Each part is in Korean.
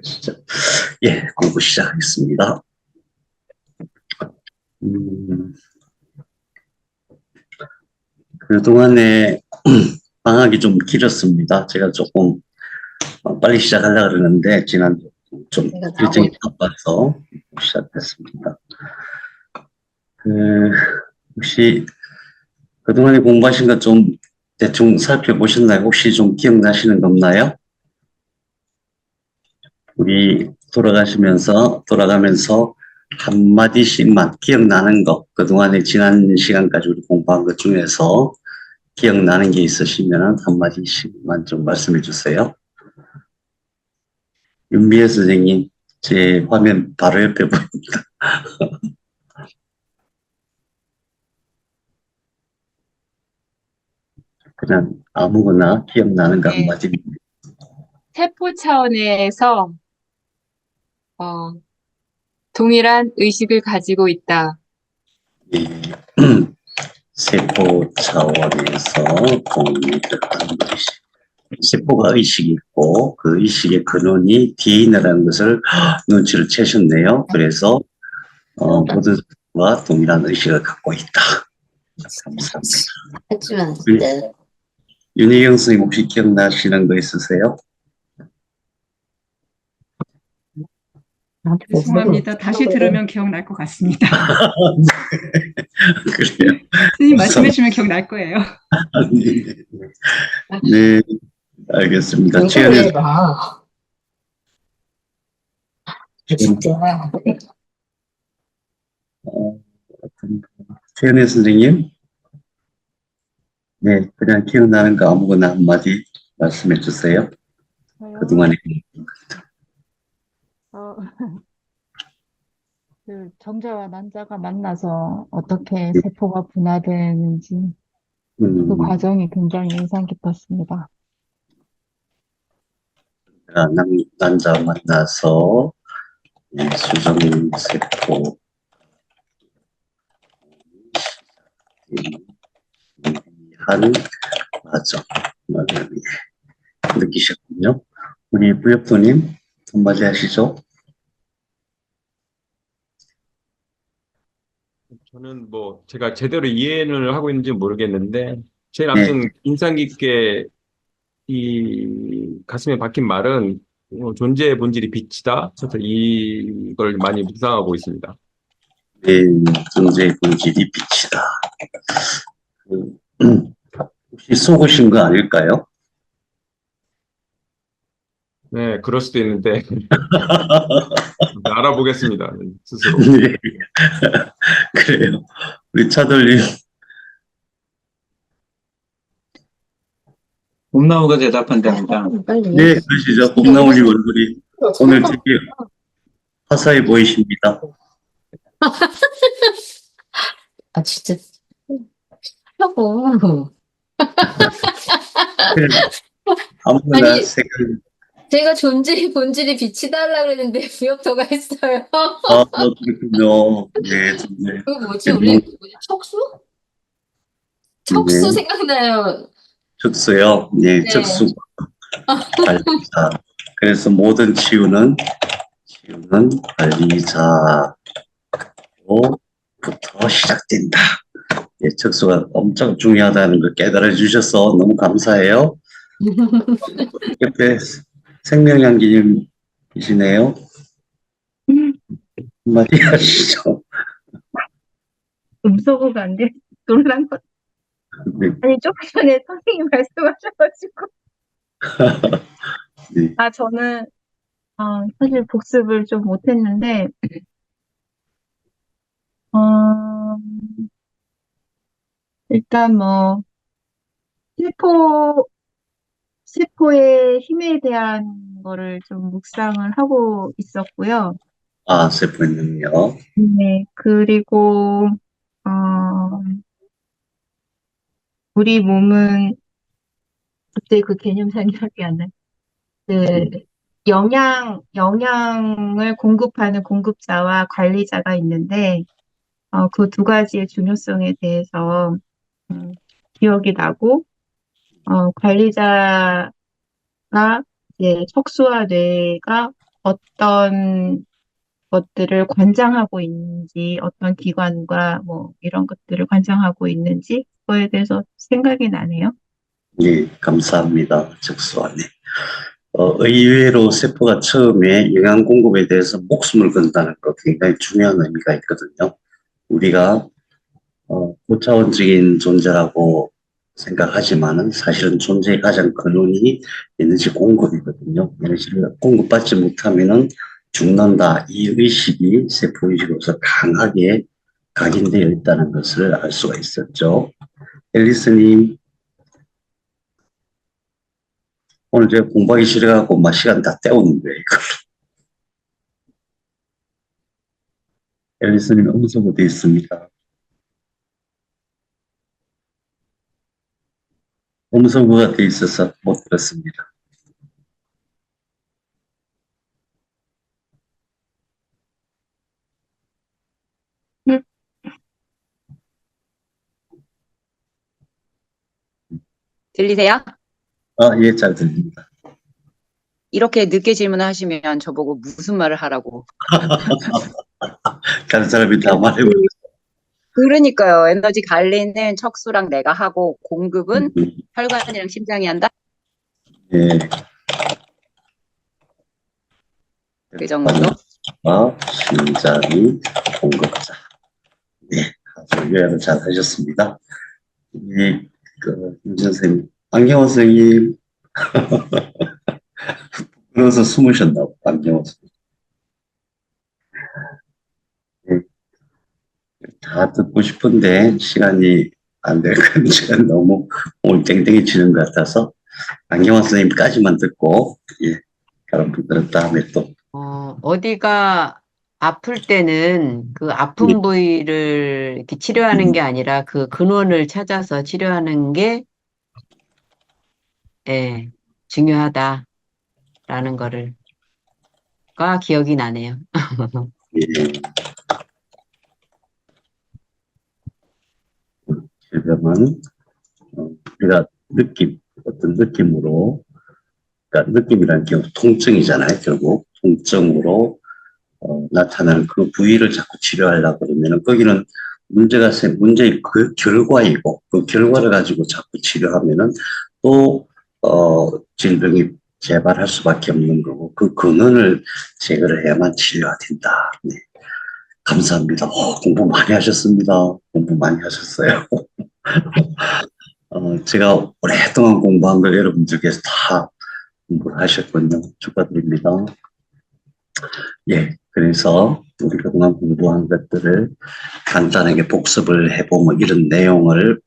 그러시죠. 예, 공부 시작하겠습니다. 음, 그동안에 방학이 좀 길었습니다. 제가 조금 빨리 시작하려고 그러는데, 지난주 좀 일정이 바빠서 시작했습니다. 혹시 그동안에 공부하신 거 좀 대충 살펴보셨나요? 혹시 좀 기억나시는 거 없나요? 우리 돌아가면서 한마디씩만 기억나는 거, 그동안에 지난 시간까지 우리 공부한 것 중에서 기억나는 게 있으시면 한마디씩만 좀 말씀해 주세요. 윤미애 선생님, 제 화면 바로 옆에 보입니다. 그냥 아무거나 기억나는 거 네, 한마디. 세포 차원에서 어, 동일한 의식을 가지고 있다. 예. 세포 차원에서 동일한 의식. 세포가 의식이 있고 그 의식의 근원이 DNA라는 것을 눈치를 채셨네요. 그래서 모든 세포가 동일한 의식을 갖고 있다. 감사합니다. 하지만 우리 윤희경 선생님 혹시 기억나시는 거 있으세요? 죄송합니다. 다시 들으면 기억날 것 같습니다. 그래요. 선생님 말씀해 주시면 기억날 거예요. 네, 알겠습니다. 공부를 해봐. 진짜. 최은혜 선생님, 네, 그냥 기억나는 거 아무거나 한마디 말씀해 주세요. 저요? 그동안에. 어, 그 정자와 난자가 만나서 어떻게 네, 세포가 분화되는지 그 음, 과정이 굉장히 인상 깊었습니다. 난자 만나서 수정세포 한 과정 느끼셨군요. 우리 부협도님 한마디 하시죠. 저는 뭐 제가 제대로 이해를 하고 있는지 모르겠는데 제일 네, 아무튼 인상 깊게 이 가슴에 박힌 말은 존재의 본질이 빛이다. 그래서 이걸 많이 묵상하고 있습니다. 네, 존재의 본질이 빛이다. 혹시 속으신 거 아닐까요? 네, 그럴 수도 있는데 알아보겠습니다. 스스로. 네, 그래요. 우리 차돌님, 꿈나무가 대답한답니다. 빨리. 네, 그러시죠. 봄나무님 얼굴이 오늘 되게 화사해 보이십니다. 아, 진짜. 하고. 네, 아무나 아니, 생각, 제가 존재의 본질이 빛이 달라 그랬는데 부엽터가 했어요. 그렇군요. 네, 정말. 그 뭐지? 우리 뭐지? 척수? 척수 네, 생각나요. 척수요. 네, 네. 척수 관리자. 그래서 모든 치유는 관리자로부터 시작된다. 예, 척수가 엄청 중요하다는 걸 깨달아 주셔서 너무 감사해요. 옆에 생명향기님이시네요. 한마디 하시죠. 음소거가 안 돼. 놀란 것. 네, 아니, 조금 전에 선생님 말씀하셔가지고. 네, 저는, 사실 복습을 좀 못했는데, 어, 일단 뭐, 세포, 세포의 힘에 대한 거를 좀 묵상을 하고 있었고요. 세포의 능력. 네, 그리고, 어, 우리 몸은, 그때 그 개념상이 기억이 안 나요. 그, 영양을 공급하는 공급자와 관리자가 있는데, 그 두 가지의 중요성에 대해서, 기억이 나고, 관리자가 이제 척수와 뇌가 어떤 것들을 관장하고 있는지, 어떤 기관과 뭐 이런 것들을 관장하고 있는지, 그거에 대해서 생각이 나네요. 예, 감사합니다. 적수안에. 의외로 세포가 처음에 영양 공급에 대해서 목숨을 건다는 거 굉장히 중요한 의미가 있거든요. 우리가 고차원적인 존재라고 생각하지만은 사실은 존재의 가장 근원이 에너지 공급이거든요. 에너지를 공급받지 못하면은 죽는다. 이 의식이 세포의식으로서 강하게 각인되어 있다는 것을 알 수가 있었죠. 앨리스님, 오늘 제가 공부하기 싫어갖고 막 시간 다 때우는데, 이걸. 앨리스님 음성으로 되어 있습니다. 음성으로 되어 있어서 못 들었습니다. 들리세요? 예, 잘 들립니다. 이렇게 늦게 질문하시면 저보고 무슨 말을 하라고. 다른 사람이 다 말해버렸어요. 그러니까요. 에너지 관리는 척수랑 내가 하고 공급은 혈관이랑 심장이 한다? 예. 그 정도? 심장이 공급자. 네, 아주 요약을 잘 하셨습니다. 윤 선생님, 안경원 선생님. 부끄러워서 숨으셨나 봐, 안경원 선생님. 네, 다 듣고 싶은데 시간이 안 될 건지 너무 오늘 땡땡이 치는 것 같아서 안경원 선생님까지만 듣고, 다른 분들은 다음에 또. 어디가 아플 때는 그 아픈 부위를 이렇게 치료하는 게 아니라 그 근원을 찾아서 치료하는 게, 예, 중요하다라는 가 기억이 나네요. 예. 질병은 우리가 어떤 느낌으로, 그러니까 느낌이라는 게 통증이잖아요. 결국 통증으로 나타나는 그 부위를 자꾸 치료하려고 그러면은 거기는 문제의 그 결과이고 그 결과를 가지고 자꾸 치료하면은 또 질병이 재발할 수밖에 없는 거고 그 근원을 제거를 해야만 치료가 된다. 네. 감사합니다. 공부 많이 하셨습니다. 공부 많이 하셨어요. 제가 오랫동안 공부한 걸 여러분들께서 다 공부를 하셨군요. 축하드립니다. 예, 그래서 우리 그동안 공부한 것들을 간단하게 복습을 해보면 이런 내용을,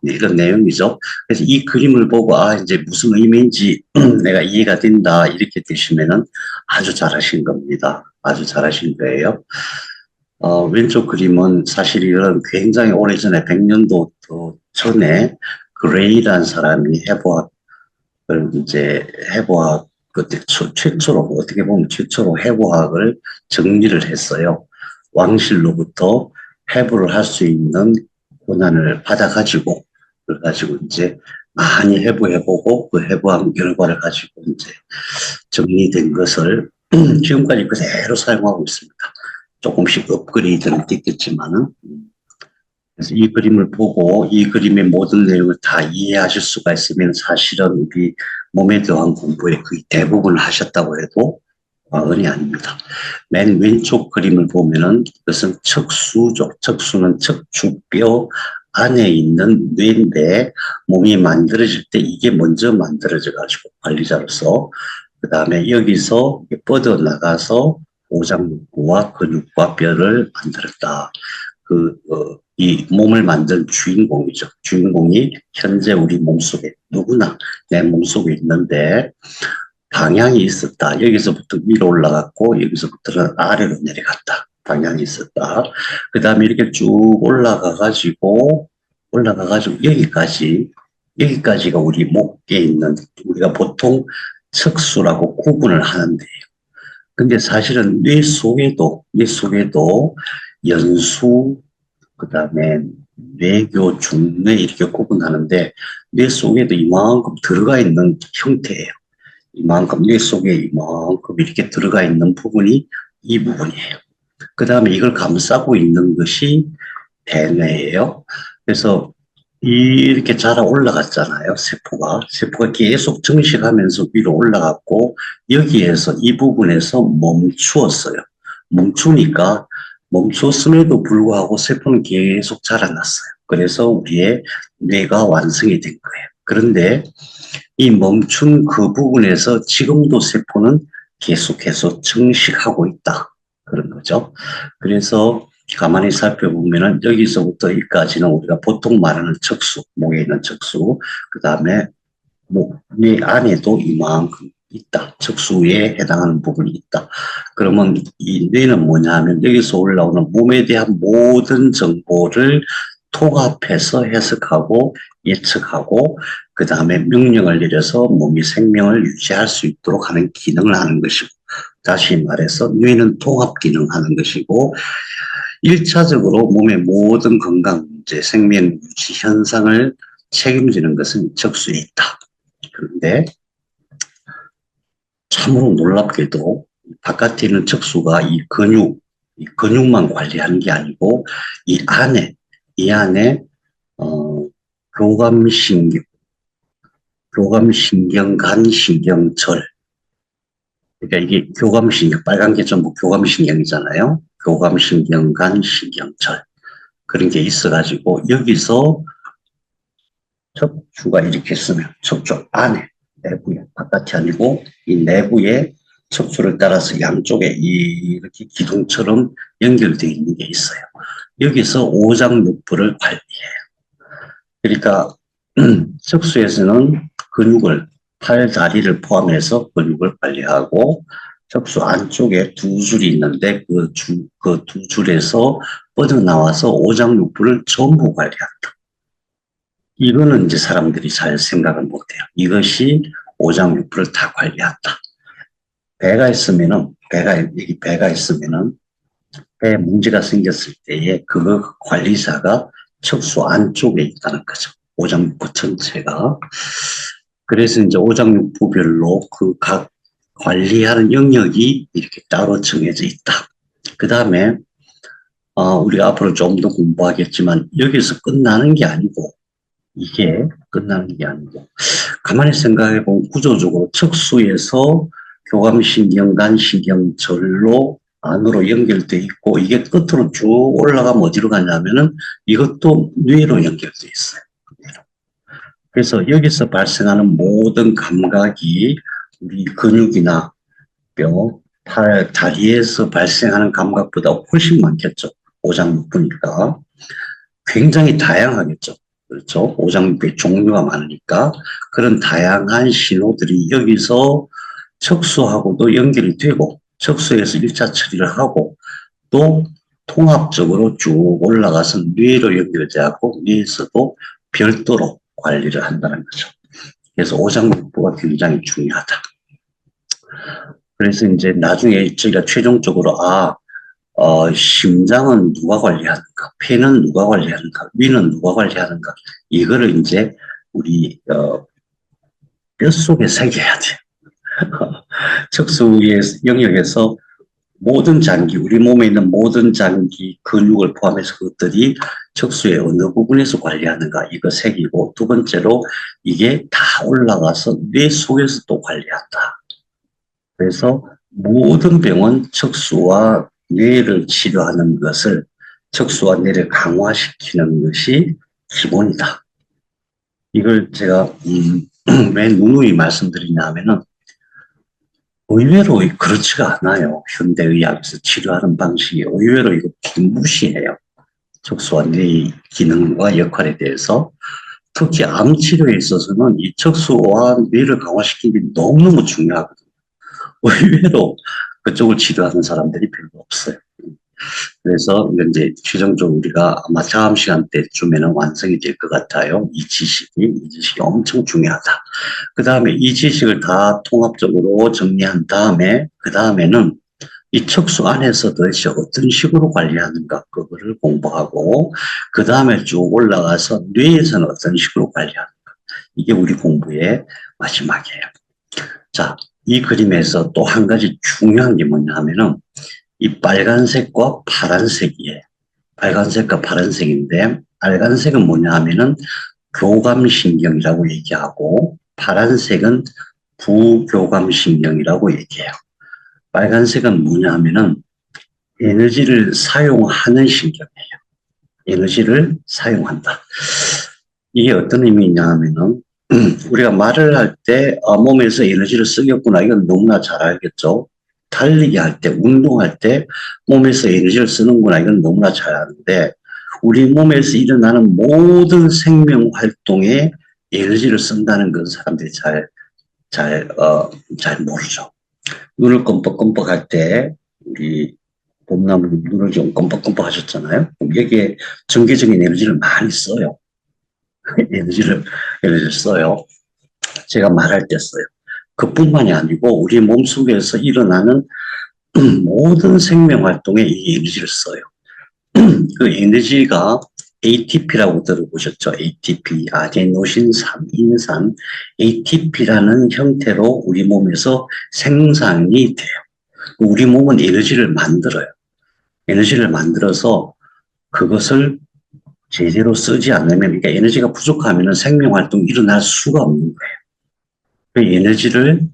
이런 내용이죠. 그래서 이 그림을 보고, 이제 무슨 의미인지 내가 이해가 된다, 이렇게 되시면은 아주 잘하신 겁니다. 아주 잘하신 거예요. 왼쪽 그림은 사실 이런 굉장히 오래전에 100년도 전에 그레이라는 사람이 해부학 그때 최초로 어떻게 보면 최초로 해부학을 정리를 했어요. 왕실로부터 해부를 할 수 있는 권한을 받아가지고 그래가지고 이제 많이 해부해보고 그 해부한 결과를 가지고 이제 정리된 것을 지금까지 그대로 사용하고 있습니다. 조금씩 업그레이드는 됐겠지만은. 그래서 이 그림을 보고 이 그림의 모든 내용을 다 이해하실 수가 있으면 사실은 우리 몸에 대한 공부의 거의 대부분을 하셨다고 해도 과언이 아닙니다. 맨 왼쪽 그림을 보면은 이것은 척수죠. 척수는 척추뼈 안에 있는 뇌인데 몸이 만들어질 때 이게 먼저 만들어져 가지고 관리자로서 그 다음에 여기서 뻗어나가서 오장육부와 근육과 뼈를 만들었다. 이 몸을 만든 주인공이죠. 주인공이 현재 우리 몸속에 누구나 내 몸속에 있는데 방향이 있었다. 여기서부터 위로 올라갔고 여기서부터는 아래로 내려갔다. 방향이 있었다. 그 다음에 이렇게 쭉 올라가가지고 여기까지가 우리 목에 있는 우리가 보통 척수라고 구분을 하는데요. 근데 사실은 뇌 속에도 연수, 그 다음에 뇌교, 중뇌 이렇게 구분하는데 뇌 속에도 이만큼 들어가 있는 형태예요. 이만큼, 뇌 속에 이만큼 이렇게 들어가 있는 부분이 이 부분이에요. 그 다음에 이걸 감싸고 있는 것이 대뇌예요. 그래서 이렇게 자라 올라갔잖아요. 세포가 계속 증식하면서 위로 올라갔고, 여기에서 이 부분에서 멈추었어요. 멈췄음에도 불구하고 세포는 계속 자라났어요. 그래서 우리의 뇌가 완성이 된 거예요. 그런데 이 멈춘 그 부분에서 지금도 세포는 계속해서 증식하고 있다. 그런 거죠. 그래서 가만히 살펴보면은 여기서부터 여기까지는 우리가 보통 말하는 척수, 목에 있는 척수, 그 다음에 뇌 안에도 이만큼 있다. 척수에 해당하는 부분이 있다. 그러면 이 뇌는 뭐냐 하면 여기서 올라오는 몸에 대한 모든 정보를 통합해서 해석하고 예측하고 그 다음에 명령을 내려서 몸이 생명을 유지할 수 있도록 하는 기능을 하는 것이고, 다시 말해서 뇌는 통합 기능하는 것이고, 1차적으로 몸의 모든 건강 문제, 생명 유지 현상을 책임지는 것은 척수에 있다. 그런데 참으로 놀랍게도 바깥에 있는 척수가 이 근육만 관리하는 게 아니고 이 안에 교감신경, 간신경절. 그러니까 이게 교감신경, 빨간 게 전부 교감신경이잖아요. 교감신경, 간신경절. 그런 게 있어가지고 여기서 척추가 이렇게 쓰면 척추 안에, 내부에, 바깥이 아니고 이 내부에 척추를 따라서 양쪽에 이렇게 기둥처럼 연결되어 있는 게 있어요. 여기서 오장육부를 관리해요. 그러니까 척수에서는 근육을, 팔, 다리를 포함해서 근육을 관리하고, 척수 안쪽에 두 줄이 있는데 그 두 줄에서 뻗어나와서 오장육부를 전부 관리한다. 이거는 이제 사람들이 잘 생각을 못해요. 이것이 오장육부를 다 관리한다. 여기 배가 있으면은 배에 문제가 생겼을 때에 그 관리자가 척수 안쪽에 있다는 거죠. 오장육부 전체가. 그래서 이제 오장육부별로 그 각 관리하는 영역이 이렇게 따로 정해져 있다. 그 다음에 우리가 앞으로 좀 더 공부하겠지만 여기서 끝나는 게 아니고, 이게 끝나는 게 아니고, 가만히 생각해 보면 구조적으로 척수에서 교감신경, 간신경절로 안으로 연결돼 있고, 이게 끝으로 쭉 올라가면 어디로 가냐면은 이것도 뇌로 연결돼 있어요. 그래서 여기서 발생하는 모든 감각이 우리 근육이나 뼈, 팔, 다리에서 발생하는 감각보다 훨씬 많겠죠. 오장육부니까. 굉장히 다양하겠죠. 그렇죠. 오장육부의 종류가 많으니까 그런 다양한 신호들이 여기서 척수하고도 연결이 되고, 척수에서 1차 처리를 하고, 또 통합적으로 쭉 올라가서 뇌로 연결되고 뇌에서도 별도로 관리를 한다는 거죠. 그래서 오장육부가 굉장히 중요하다. 그래서 이제 나중에 저희가 최종적으로 심장은 누가 관리하는가, 폐는 누가 관리하는가, 위는 누가 관리하는가, 이거를 이제 우리 뼛속에 새겨야 돼요. 척수의 영역에서 모든 장기, 우리 몸에 있는 모든 장기, 근육을 포함해서 그것들이 척수의 어느 부분에서 관리하는가, 이거 새기고, 두 번째로 이게 다 올라가서 뇌 속에서 또 관리한다. 그래서 모든 병은 척수와 뇌를 치료하는 것을, 척수와 뇌를 강화시키는 것이 기본이다. 이걸 제가 왜 누누이 말씀드리냐 하면은, 의외로 그렇지가 않아요. 현대의학에서 치료하는 방식이 의외로 이거 무시해요. 척수와 뇌의 기능과 역할에 대해서. 특히 암 치료에 있어서는 이 척수와 뇌를 강화시키는 게 너무너무 중요하거든요. 의외로 그쪽을 치료하는 사람들이 별로 없어요. 그래서 이제 최종적으로 우리가 아마 다음 시간 때쯤에는 완성이 될 것 같아요. 이 지식이 엄청 중요하다. 그 다음에 이 지식을 다 통합적으로 정리한 다음에, 그 다음에는 이 척수 안에서 도대체 어떤 식으로 관리하는가, 그거를 공부하고, 그 다음에 쭉 올라가서 뇌에서는 어떤 식으로 관리하는가. 이게 우리 공부의 마지막이에요. 자, 이 그림에서 또 한 가지 중요한 게 뭐냐 하면은 이 빨간색과 파란색이에요. 빨간색과 파란색인데 빨간색은 뭐냐 하면은 교감신경이라고 얘기하고 파란색은 부교감신경이라고 얘기해요. 빨간색은 뭐냐 하면은 에너지를 사용하는 신경이에요. 에너지를 사용한다. 이게 어떤 의미냐 하면은 우리가 말을 할 때 몸에서 에너지를 쓰겠구나. 이건 너무나 잘 알겠죠. 달리기 할 때, 운동할 때 몸에서 에너지를 쓰는구나. 이건 너무나 잘 아는데 우리 몸에서 일어나는 모든 생명 활동에 에너지를 쓴다는 건 사람들이 잘 모르죠. 눈을 껌뻑껌뻑 할 때 우리 봄나무 눈을 좀 껌뻑껌뻑 하셨잖아요. 여기에 전개적인 에너지를 많이 써요. 에너지를 써요. 제가 말할 때 써요. 그뿐만이 아니고 우리 몸속에서 일어나는 모든 생명 활동에 이 에너지를 써요. 그 에너지가 ATP라고 들어보셨죠? ATP, 아데노신 3인산, ATP라는 형태로 우리 몸에서 생산이 돼요. 우리 몸은 에너지를 만들어요. 에너지를 만들어서 그것을 제대로 쓰지 않으면, 그러니까 에너지가 부족하면 생명 활동이 일어날 수가 없는 거예요. 그 에너지를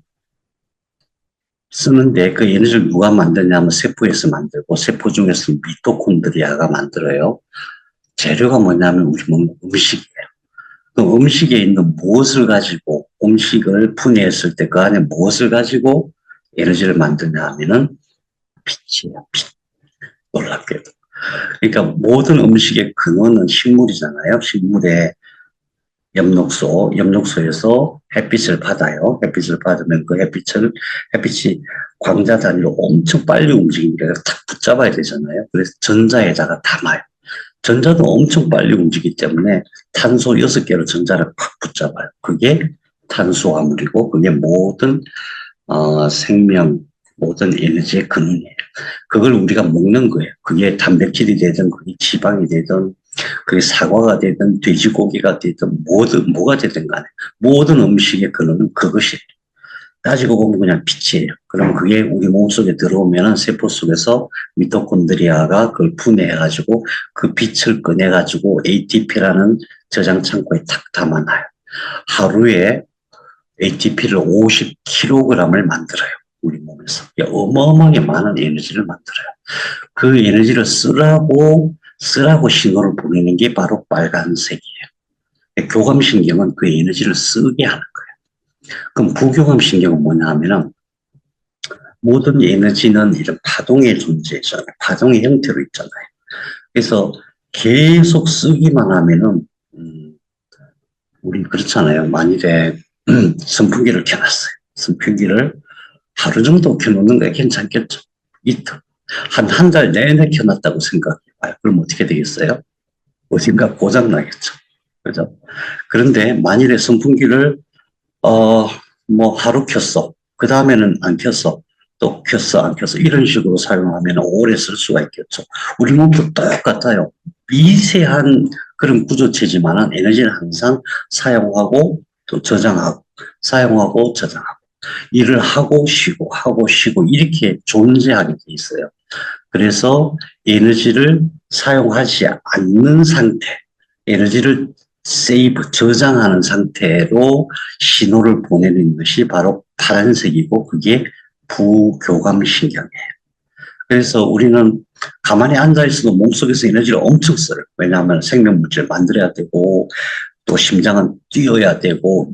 쓰는데 그 에너지를 누가 만드냐면 세포에서 만들고 세포 중에서 미토콘드리아가 만들어요. 재료가 뭐냐면 우리 몸 음식이에요. 그 음식에 있는 무엇을 가지고 음식을 분해했을 때 그 안에 무엇을 가지고 에너지를 만드냐 하면은 빛이에요. 빛. 놀랍게도. 그러니까 모든 음식의 근원은 식물이잖아요. 식물의 엽록소에서 햇빛을 받아요. 햇빛을 받으면 그 햇빛이 광자 단위로 엄청 빨리 움직이니까 탁 붙잡아야 되잖아요. 그래서 전자에다가 담아요. 전자도 엄청 빨리 움직이기 때문에 탄소 6개로 전자를 팍 붙잡아요. 그게 탄수화물이고 그게 모든 생명, 모든 에너지의 근원이에요. 그걸 우리가 먹는 거예요. 그게 단백질이 되든 그게 지방이 되든 그게 사과가 되든 돼지고기가 되든 뭐가 되든 간에 모든 음식의 근원은 그것이에요. 따지고 보면 그냥 빛이에요. 그럼 그게 우리 몸속에 들어오면은 세포 속에서 미토콘드리아가 그걸 분해해가지고 그 빛을 꺼내가지고 ATP라는 저장 창고에 탁 담아놔요. 하루에 ATP를 50kg을 만들어요. 우리 몸에서. 어마어마하게 많은 에너지를 만들어요. 그 에너지를 쓰라고 신호를 보내는 게 바로 빨간색이에요. 교감신경은 그 에너지를 쓰게 하는 거예요. 그럼 부교감신경은 뭐냐 하면은 모든 에너지는 이런 파동의 존재잖아요. 파동의 형태로 있잖아요. 그래서 계속 쓰기만 하면은 우리 그렇잖아요. 만일에 선풍기를 켜놨어요. 선풍기를 하루 정도 켜놓는 게 괜찮겠죠. 이틀. 한 달 내내 켜놨다고 생각해봐요. 그럼 어떻게 되겠어요? 어딘가 고장나겠죠. 그죠? 그런데 만일에 선풍기를, 하루 켰어. 그 다음에는 안 켰어. 또 켰어, 안 켰어. 이런 식으로 사용하면 오래 쓸 수가 있겠죠. 우리 몸도 똑같아요. 미세한 그런 구조체지만은 에너지는 항상 사용하고 또 저장하고, 사용하고 저장하고. 일을 하고 쉬고 이렇게 존재하게 돼 있어요. 그래서 에너지를 사용하지 않는 상태, 에너지를 저장하는 상태로 신호를 보내는 것이 바로 파란색이고 그게 부교감신경이에요. 그래서 우리는 가만히 앉아있어도 몸속에서 에너지를 엄청 써요. 왜냐하면 생명물질을 만들어야 되고 또 심장은 뛰어야 되고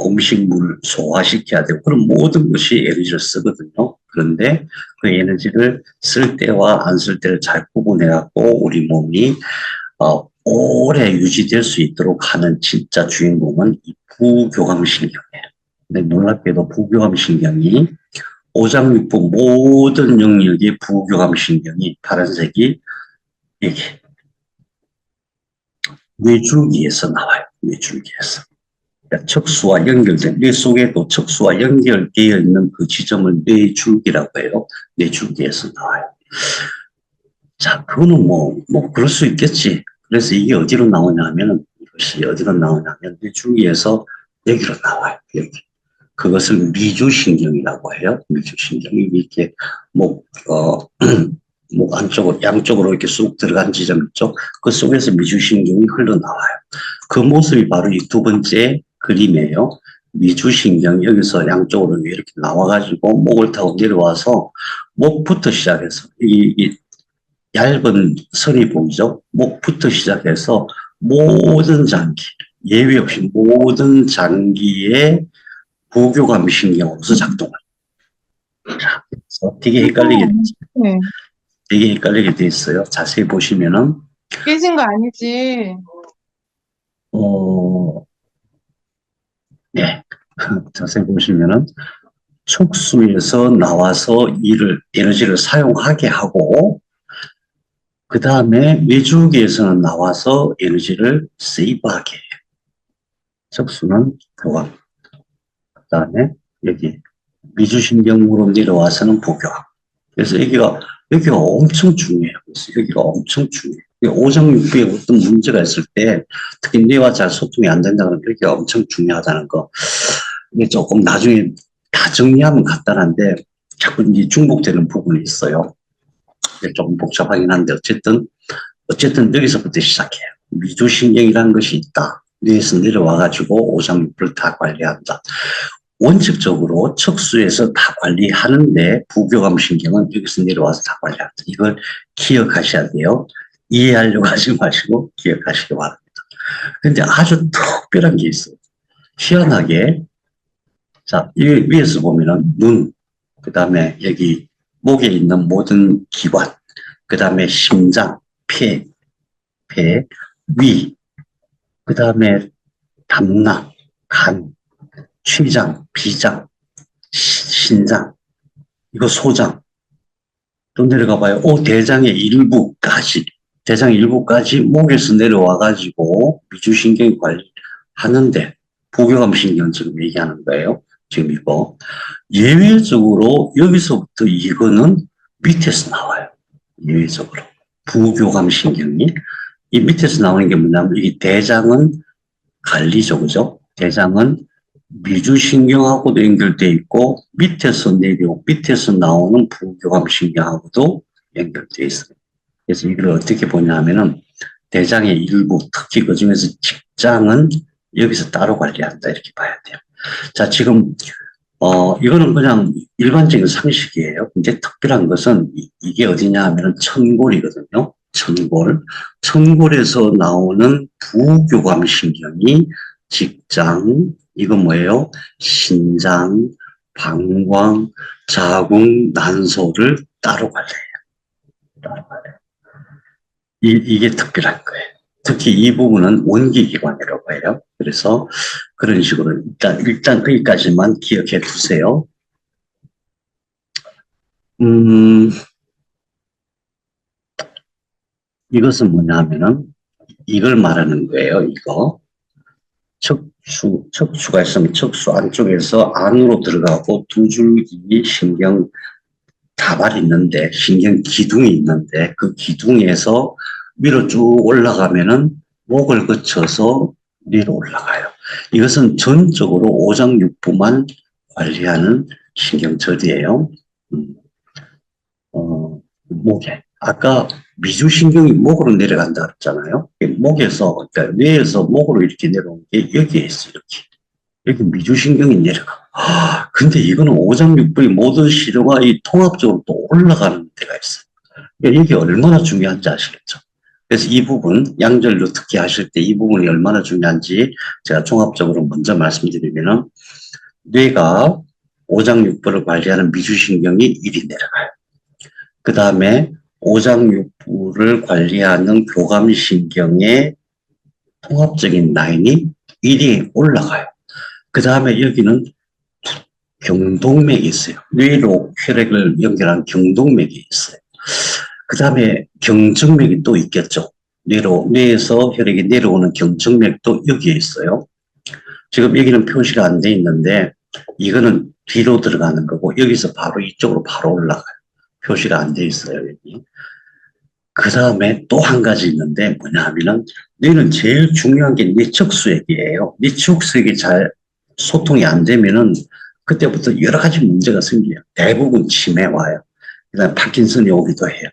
음식물을 소화시켜야 되고 그런 모든 것이 에너지를 쓰거든요. 그런데 그 에너지를 쓸 때와 안 쓸 때를 잘 구분해 갖고 우리 몸이 오래 유지될 수 있도록 하는 진짜 주인공은 이 부교감신경이에요. 근데 놀랍게도 부교감신경이 오장육부 모든 영역의 부교감신경이 파란색이 여기 뇌줄기에서 나와요. 뇌줄기에서. 그러니까 척수와 연결된, 뇌 속에도 척수와 연결되어 있는 그 지점을 뇌줄기라고 해요. 뇌줄기에서 나와요. 자, 그거는 그럴 수 있겠지. 그래서 이게 어디로 나오냐 하면, 이것이 어디로 나오냐 하면, 뇌줄기에서 여기로 나와요. 여기. 그것을 미주신경이라고 해요. 미주신경이 이렇게 목 안쪽으로, 양쪽으로 이렇게 쑥 들어간 지점 있죠. 그 속에서 미주신경이 흘러나와요. 그 모습이 바로 이 두 번째 그림이에요. 미주신경 여기서 양쪽으로 이렇게 나와가지고 목을 타고 내려와서 목부터 시작해서 이 얇은 선이 보이죠? 목부터 시작해서 모든 장기, 예외 없이 모든 장기에 부교감 신경으로서 작동을. 자, 그래서 네. 되게 헷갈리게 돼 있어요. 자세히 보시면은, 깨진 거 아니지? 네. 자세히 보시면은, 척수에서 나와서 에너지를 사용하게 하고, 그 다음에 뇌주기에서는 나와서 에너지를 세이브하게 해요. 척수는 교감. 그 다음에 여기 미주신경으로 내려와서는 부교감. 그래서 여기가 엄청 중요해요. 그래서 여기가 엄청 중요해요. 오장육부에 어떤 문제가 있을 때, 특히 뇌와 잘 소통이 안 된다는 여기가 엄청 중요하다는 거. 이게 조금 나중에 다 정리하면 간단한데, 자꾸 이제 중복되는 부분이 있어요. 조금 복잡하긴 한데, 어쨌든 여기서부터 시작해요. 미주신경이라는 것이 있다. 뇌에서 내려와가지고 오장육부를 다 관리한다. 원칙적으로 척수에서 다 관리하는데 부교감 신경은 여기서 내려와서 다 관리한다. 이걸 기억하셔야 돼요. 이해하려고 하지 마시고 기억하시기 바랍니다. 근데 아주 특별한 게 있어요. 희한하게, 자, 이 위에서 보면은 눈, 그 다음에 여기 목에 있는 모든 기관, 그 다음에 심장, 폐, 위, 그 다음에 담낭, 간, 췌장, 비장, 신장, 이거 소장. 또 내려가 봐요. 대장의 일부까지 목에서 내려와가지고 미주신경이 관리하는데, 부교감 신경 지금 얘기하는 거예요. 지금 이거. 예외적으로 여기서부터 이거는 밑에서 나와요. 예외적으로. 부교감 신경이. 이 밑에서 나오는 게 뭐냐면, 이 대장은 관리죠, 그죠? 대장은 미주신경하고도 연결돼 있고, 밑에서 나오는 부교감 신경하고도 연결돼 있어요. 그래서 이걸 어떻게 보냐 하면은, 대장의 일부, 특히 그 중에서 직장은 여기서 따로 관리한다, 이렇게 봐야 돼요. 자, 지금, 이거는 그냥 일반적인 상식이에요. 근데 특별한 것은 이게 어디냐 하면은 천골이거든요. 천골에서 나오는 부교감 신경이 직장, 이건 뭐예요? 신장, 방광, 자궁, 난소를 따로 관리해요. 이게 특별한 거예요. 특히 이 부분은 원기기관이라고 해요. 그래서 그런 식으로 일단 거기까지만 기억해 두세요. 이것은 뭐냐 하면은 이걸 말하는 거예요. 이거. 척추가 있으면 척추 안쪽에서 안으로 들어가고 두 줄기 신경 다발이 있는데, 신경 기둥이 있는데, 그 기둥에서 위로 쭉 올라가면은 목을 거쳐서 위로 올라가요. 이것은 전적으로 오장육부만 관리하는 신경절이에요. 목에. 아까 미주신경이 목으로 내려간다 그랬잖아요. 목에서, 그러니까 뇌에서 목으로 이렇게 내려오는 게 여기에 있어요, 이렇게. 여기 미주신경이 내려가. 근데 이거는 오장육부의 모든 시료가 이 통합적으로 또 올라가는 데가 있어요. 그러니까 이게 얼마나 중요한지 아시겠죠? 그래서 이 부분, 양절로 특히 하실 때 이 부분이 얼마나 중요한지 제가 종합적으로 먼저 말씀드리면은, 뇌가 오장육부를 관리하는 미주신경이 이리 내려가요. 그 다음에 오장육부를 관리하는 교감신경의 통합적인 라인이 이리 올라가요. 그 다음에 여기는 경동맥이 있어요. 뇌로 혈액을 연결한 경동맥이 있어요. 그 다음에 경정맥이 또 있겠죠. 뇌에서 혈액이 내려오는 경정맥도 여기에 있어요. 지금 여기는 표시가 안 돼 있는데, 이거는 뒤로 들어가는 거고, 여기서 바로 이쪽으로 바로 올라가요. 표시가 안 돼 있어요, 여기. 그 다음에 또 한 가지 있는데, 뭐냐 하면은, 뇌는 제일 중요한 게 뇌척수액이에요. 뇌척수액이 잘 소통이 안 되면은, 그때부터 여러 가지 문제가 생겨요. 대부분 치매 와요. 그 다음에 파킨슨이 오기도 해요.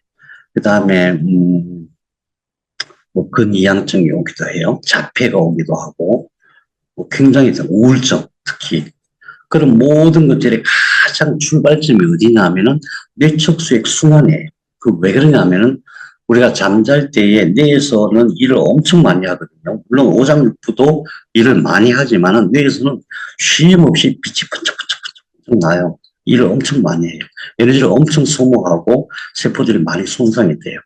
그 다음에, 뭐, 근이양증이 오기도 해요. 자폐가 오기도 하고, 뭐 굉장히 우울증, 특히. 그런 모든 것들의 가장 출발점이 어디냐면은 뇌척수액 순환이에요. 그 왜 그러냐면은 우리가 잠잘 때에 뇌에서는 일을 엄청 많이 하거든요. 물론 오장육부도 일을 많이 하지만은 뇌에서는 쉼 없이 빛이 번쩍번쩍 나요. 일을 엄청 많이 해요. 에너지를 엄청 소모하고 세포들이 많이 손상이 돼요.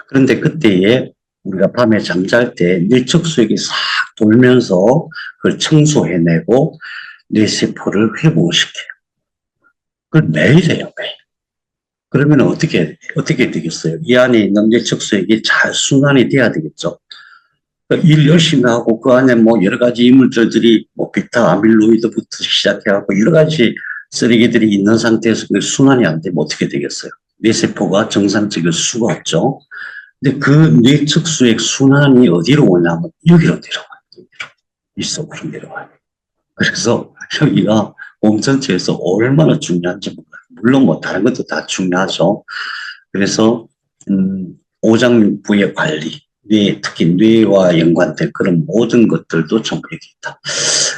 그런데 그때에 우리가 밤에 잠잘 때 뇌척수액이 싹 돌면서 그걸 청소해내고 뇌세포를 회복시켜요. 그걸 매일 해요, 매일. 그러면 어떻게 되겠어요? 이 안에 있는 뇌척수액이 잘 순환이 돼야 되겠죠. 일 열심히 하고 그 안에 뭐 여러 가지 이물질들이 뭐 베타 아밀로이드부터 시작해갖고 여러 가지 쓰레기들이 있는 상태에서 그 순환이 안 되면 어떻게 되겠어요? 뇌세포가 정상적일 수가 없죠. 근데 그 뇌척수액 순환이 어디로 오냐면 여기로 내려와요. 이 속으로 내려와요. 그래서 여기가 몸 전체에서 얼마나 중요한지 몰라요. 물론 뭐 다른 것도 다 중요하죠. 그래서 오장육부의 관리, 특히 뇌와 연관된 그런 모든 것들도 전부 여기 있다.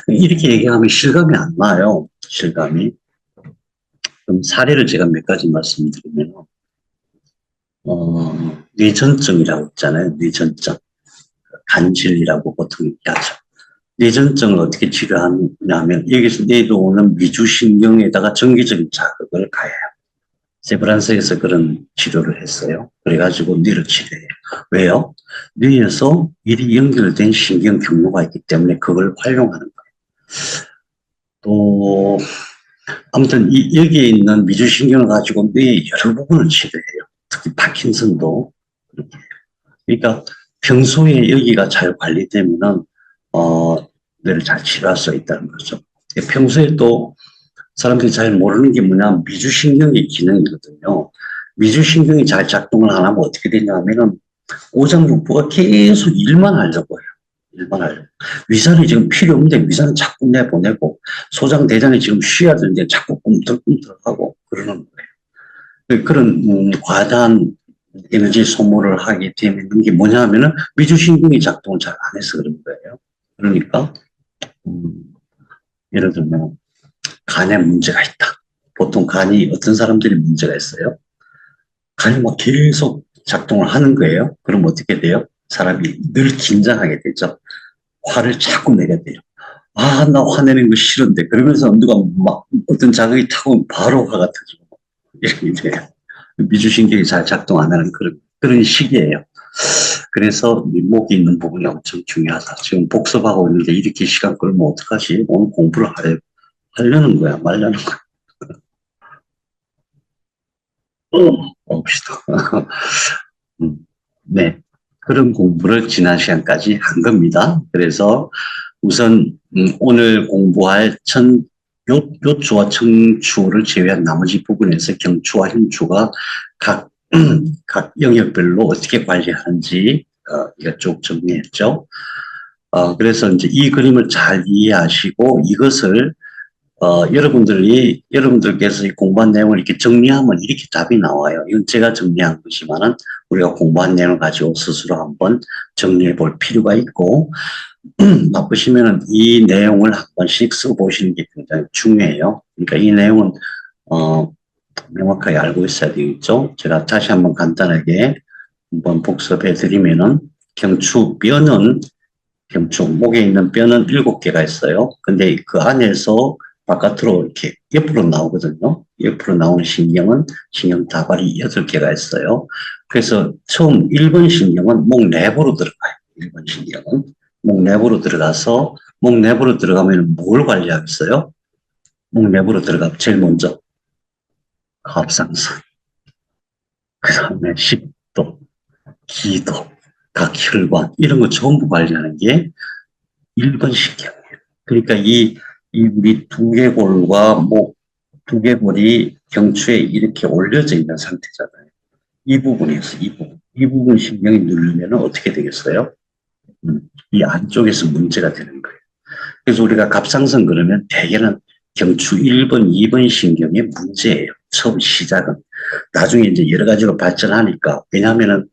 이렇게 얘기하면 실감이 안 나요. 실감이. 그럼 사례를 제가 몇 가지 말씀드리면, 뇌전증이라고 있잖아요. 뇌전증. 간질이라고 보통 얘기하죠. 뇌전증을 어떻게 치료하냐면 여기서 뇌로 오는 미주신경에다가 정기적인 자극을 가해요. 세브란스에서 그런 치료를 했어요. 그래가지고 뇌를 치료해요. 왜요? 뇌에서 미리 연결된 신경 경로가 있기 때문에 그걸 활용하는 거예요. 또 아무튼 여기에 있는 미주신경을 가지고 뇌의 여러 부분을 치료해요. 특히 파킨슨도 그렇게 해요. 그러니까 평소에 여기가 잘 관리되면은 뇌를 잘 치료할 수 있다는 거죠. 평소에 또 사람들이 잘 모르는 게 뭐냐면 미주신경의 기능이거든요. 미주신경이 잘 작동을 안 하면 어떻게 되냐면은 오장육부가 계속 일만 하려고 해요. 일만 하려고. 위산이 지금 필요 없는데 위산은 자꾸 내보내고 소장 대장이 지금 쉬어야 되는데 자꾸 꿈틀꿈틀하고 그러는 거예요. 그런 과다한 에너지 소모를 하게 되는 게 뭐냐면은 미주신경이 작동을 잘 안 해서 그런 거예요. 그러니까 예를 들면 간에 문제가 있다. 보통 간이 어떤 사람들이 문제가 있어요? 간이 막 계속 작동을 하는 거예요. 그럼 어떻게 돼요? 사람이 늘 긴장하게 되죠. 화를 자꾸 내게 돼요. 아, 나 화내는 거 싫은데. 그러면서 누가 막 어떤 자극이 타고 오면 바로 화가 터지고 이렇게 돼요. 미주신경이 잘 작동 안 하는 그런 시기예요. 그래서 목이 있는 부분이 엄청 중요하다. 지금 복습하고 있는데 이렇게 시간 끌면 어떡하지? 오늘 공부를 하려는 거야, 말려는 거야. 봅시다. 네. 그런 공부를 지난 시간까지 한 겁니다. 그래서 우선, 오늘 공부할 요추와 청추를 제외한 나머지 부분에서 경추와 힘추가 각 영역별로 어떻게 관리하는지, 이거 쭉 정리했죠. 그래서 이제 이 그림을 잘 이해하시고 이것을 여러분들께서 공부한 내용을 이렇게 정리하면 이렇게 답이 나와요. 이건 제가 정리한 것이지만은 우리가 공부한 내용을 가지고 스스로 한번 정리해 볼 필요가 있고, 바쁘시면은 이 내용을 한 번씩 써보시는 게 굉장히 중요해요. 그러니까 이 내용은, 명확하게 알고 있어야 되겠죠. 제가 다시 한번 간단하게 한번 복습해 드리면은 경추, 목에 있는 뼈는 7개가 있어요. 근데 그 안에서 바깥으로 이렇게 옆으로 나오거든요. 옆으로 나오는 신경은 신경 다발이 8개가 있어요. 그래서 처음 1번 신경은 목 내부로 들어가요. 1번 신경은 목 내부로 들어가서 목 내부로 들어가면 뭘 관리하겠어요? 목 내부로 들어가면 제일 먼저 갑상선, 그 다음에 식도, 기도, 각 혈관 이런 거 전부 관리하는 게 1번 신경이에요. 그러니까 이 우리 두개골과 목 두개골이 경추에 이렇게 올려져 있는 상태잖아요. 이 부분에서 이 부분 신경이 누르면 어떻게 되겠어요? 이 안쪽에서 문제가 되는 거예요. 그래서 우리가 갑상선 그러면 대개는 경추 1번, 2번 신경의 문제예요. 처음 시작은. 나중에 이제 여러 가지로 발전하니까. 왜냐하면은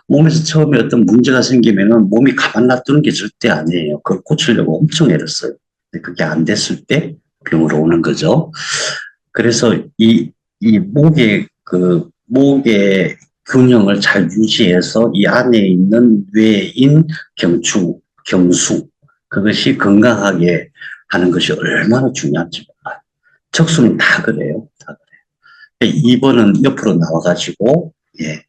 몸에서 처음에 어떤 문제가 생기면은 몸이 가만 놔두는 게 절대 아니에요. 그걸 고치려고 엄청 애를 써요. 근데 그게 안 됐을 때 병으로 오는 거죠. 그래서 이 목의 균형을 잘 유지해서 이 안에 있는 뇌인 경추, 경수, 그것이 건강하게 하는 것이 얼마나 중요한지 몰라요. 척수는 다 그래요. 다 그래요. 2번은 옆으로 나와가지고, 예,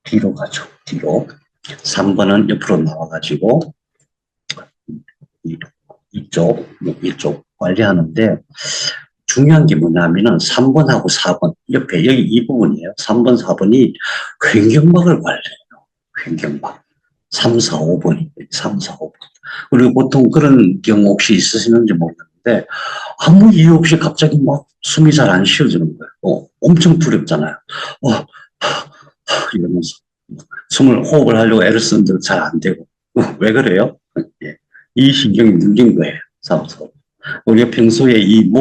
뒤로 가죠. 뒤로. 3번은 옆으로 나와가지고, 이쪽 관리하는데, 중요한 게 뭐냐면은 3번하고 4번, 옆에, 여기 이 부분이에요. 3번, 4번이 횡격막을 관리해요. 횡격막. 3, 4, 5번이. 3, 4, 5번. 그리고 보통 그런 경우 혹시 있으시는지 모르겠는데, 아무 이유 없이 갑자기 막 숨이 잘 안 쉬어지는 거예요. 엄청 두렵잖아요. 이러면서. 호흡을 하려고 애를 쓰는데 잘 안 되고. 왜 그래요? 예. 이 신경이 눌린 거예요. 3, 4, 5번. 우리가 평소에 이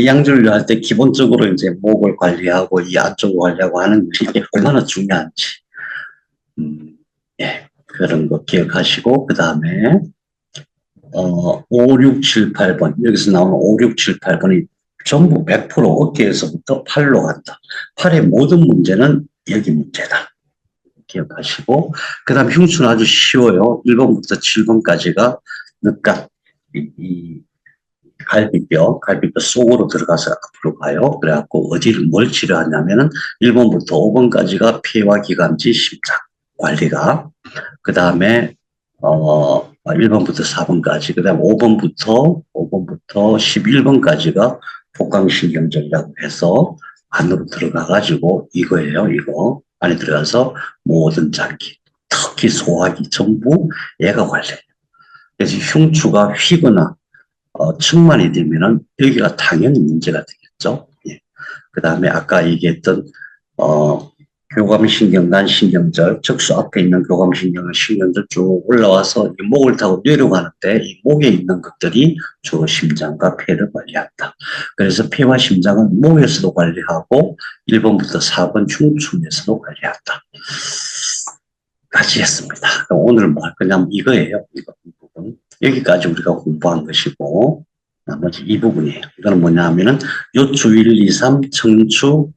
양절류 할 때 기본적으로 이제 목을 관리하고 이 안쪽을 관리하고 하는 것이 얼마나 중요한지. 예. 그런 거 기억하시고, 그 다음에, 5, 6, 7, 8번. 여기서 나오는 5, 6, 7, 8번이 전부 100% 어깨에서부터 팔로 간다. 팔의 모든 문제는 여기 문제다. 기억하시고, 그 다음 흉추는 아주 쉬워요. 1번부터 7번까지가 늦각, 이 갈비뼈 속으로 들어가서 앞으로 가요. 그래갖고 뭘 치료하냐면은 1번부터 5번까지가 폐와 기관지, 심장 관리가. 그 다음에 1번부터 4번까지, 그 다음에 5번부터 11번까지가 복강신경절이라고 해서 안으로 들어가가지고 이거예요. 이거 안에 들어가서 모든 장기, 특히 소화기 전부 얘가 관리해요. 그래서 흉추가 휘거나 측만이 되면은 여기가 당연히 문제가 되겠죠. 예. 그 다음에 아까 얘기했던 교감신경단 신경절, 척수 앞에 있는 교감신경절 쭉 올라와서 이 목을 타고 내려가는데 이 목에 있는 것들이 주로 심장과 폐를 관리한다. 그래서 폐와 심장은 목에서도 관리하고 1번부터 4번 흉추에서도 관리한다. 같이 했습니다. 오늘 뭐 할 거냐면 이거예요. 이 부분. 여기까지 우리가 공부한 것이고 나머지 이 부분이에요. 이거는 뭐냐 하면은 요추 1, 2, 3 청추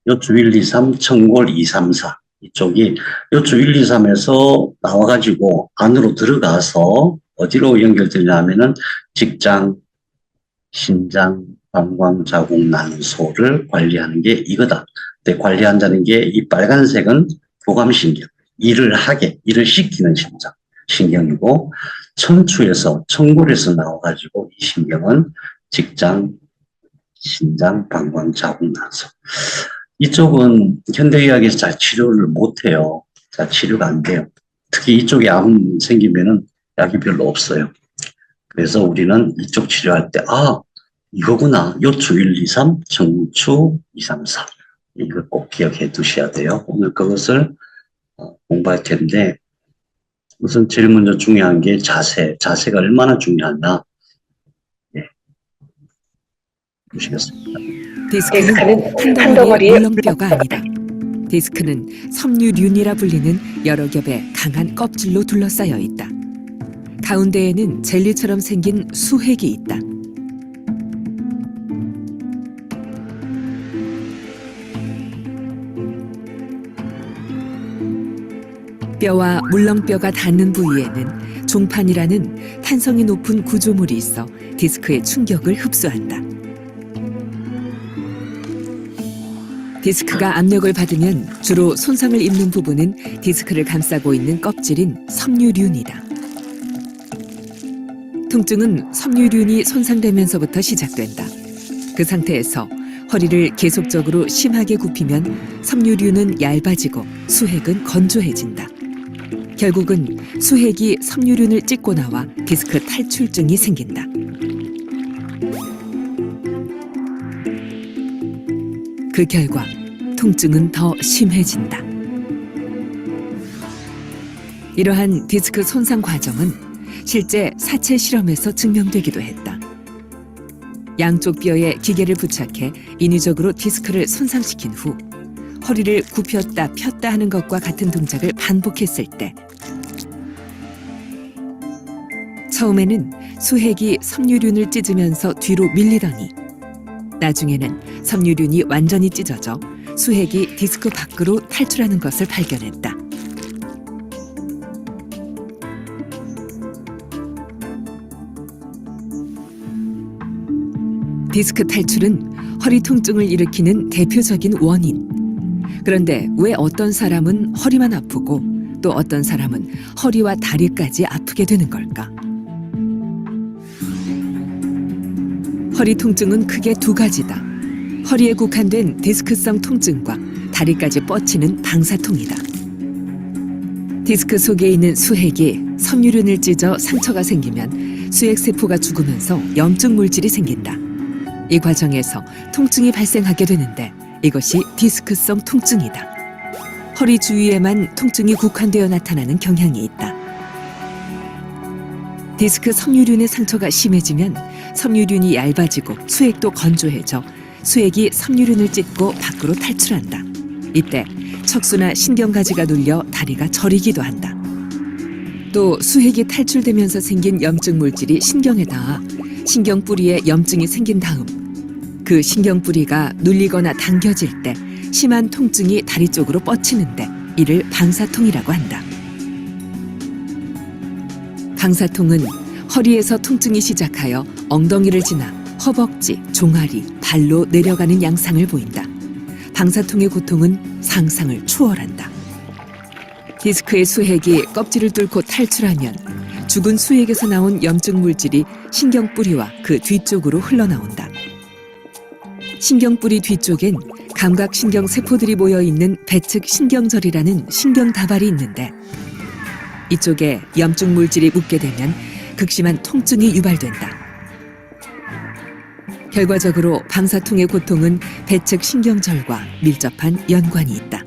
요추 1, 2, 3, 청골 2, 3, 4. 이쪽이 요추 1, 2, 3에서 나와가지고 안으로 들어가서 어디로 연결되냐면은 직장, 신장, 방광, 자궁, 난소를 관리하는 게 이거다. 근데 관리한다는 게 이 빨간색은 교감신경. 일을 시키는 신경이고, 청골에서 나와가지고 이 신경은 직장, 신장, 방광, 자궁, 난소. 이쪽은 현대의학에서 잘 치료를 못해요. 잘 치료가 안 돼요. 특히 이쪽에 암 생기면은 약이 별로 없어요. 그래서 우리는 이쪽 치료할 때, 이거구나. 요추 1, 2, 3, 청추 2, 3, 4. 이걸 꼭 기억해 두셔야 돼요. 오늘 그것을 공부할 텐데, 우선 제일 먼저 중요한 게 자세가 얼마나 중요하냐. 네. 보시겠습니다. 디스크는 한 덩어리의 물렁뼈가 아니다. 디스크는 섬유륜이라 불리는 여러 겹의 강한 껍질로 둘러싸여 있다. 가운데에는 젤리처럼 생긴 수핵이 있다. 뼈와 물렁뼈가 닿는 부위에는 종판이라는 탄성이 높은 구조물이 있어 디스크의 충격을 흡수한다. 디스크가 압력을 받으면 주로 손상을 입는 부분은 디스크를 감싸고 있는 껍질인 섬유륜이다. 통증은 섬유륜이 손상되면서부터 시작된다. 그 상태에서 허리를 계속적으로 심하게 굽히면 섬유륜은 얇아지고 수핵은 건조해진다. 결국은 수핵이 섬유륜을 찢고 나와 디스크 탈출증이 생긴다. 그 결과 통증은 더 심해진다. 이러한 디스크 손상 과정은 실제 사체 실험에서 증명되기도 했다. 양쪽 뼈에 기계를 부착해 인위적으로 디스크를 손상시킨 후 허리를 굽혔다 폈다 하는 것과 같은 동작을 반복했을 때 처음에는 수핵이 섬유륜을 찢으면서 뒤로 밀리더니 나중에는 섬유륜이 완전히 찢어져 수핵이 디스크 밖으로 탈출하는 것을 발견했다. 디스크 탈출은 허리 통증을 일으키는 대표적인 원인. 그런데 왜 어떤 사람은 허리만 아프고 또 어떤 사람은 허리와 다리까지 아프게 되는 걸까? 허리 통증은 크게 두 가지다. 허리에 국한된 디스크성 통증과 다리까지 뻗치는 방사통이다. 디스크 속에 있는 수핵이 섬유륜을 찢어 상처가 생기면 수핵세포가 죽으면서 염증 물질이 생긴다. 이 과정에서 통증이 발생하게 되는데 이것이 디스크성 통증이다. 허리 주위에만 통증이 국한되어 나타나는 경향이 있다. 디스크 섬유륜의 상처가 심해지면 섬유륜이 얇아지고 수액도 건조해져 수액이 섬유륜을 찢고 밖으로 탈출한다. 이때 척수나 신경가지가 눌려 다리가 저리기도 한다. 또 수액이 탈출되면서 생긴 염증 물질이 신경에 닿아 신경 뿌리에 염증이 생긴 다음 그 신경 뿌리가 눌리거나 당겨질 때 심한 통증이 다리 쪽으로 뻗치는데 이를 방사통이라고 한다. 방사통은 허리에서 통증이 시작하여 엉덩이를 지나 허벅지, 종아리, 발로 내려가는 양상을 보인다. 방사통의 고통은 상상을 초월한다. 디스크의 수핵이 껍질을 뚫고 탈출하면 죽은 수액에서 나온 염증 물질이 신경 뿌리와 그 뒤쪽으로 흘러나온다. 신경 뿌리 뒤쪽엔 감각신경 세포들이 모여있는 배측 신경절이라는 신경 다발이 있는데 이쪽에 염증 물질이 묻게 되면 극심한 통증이 유발된다. 결과적으로 방사통의 고통은 배측 신경절과 밀접한 연관이 있다.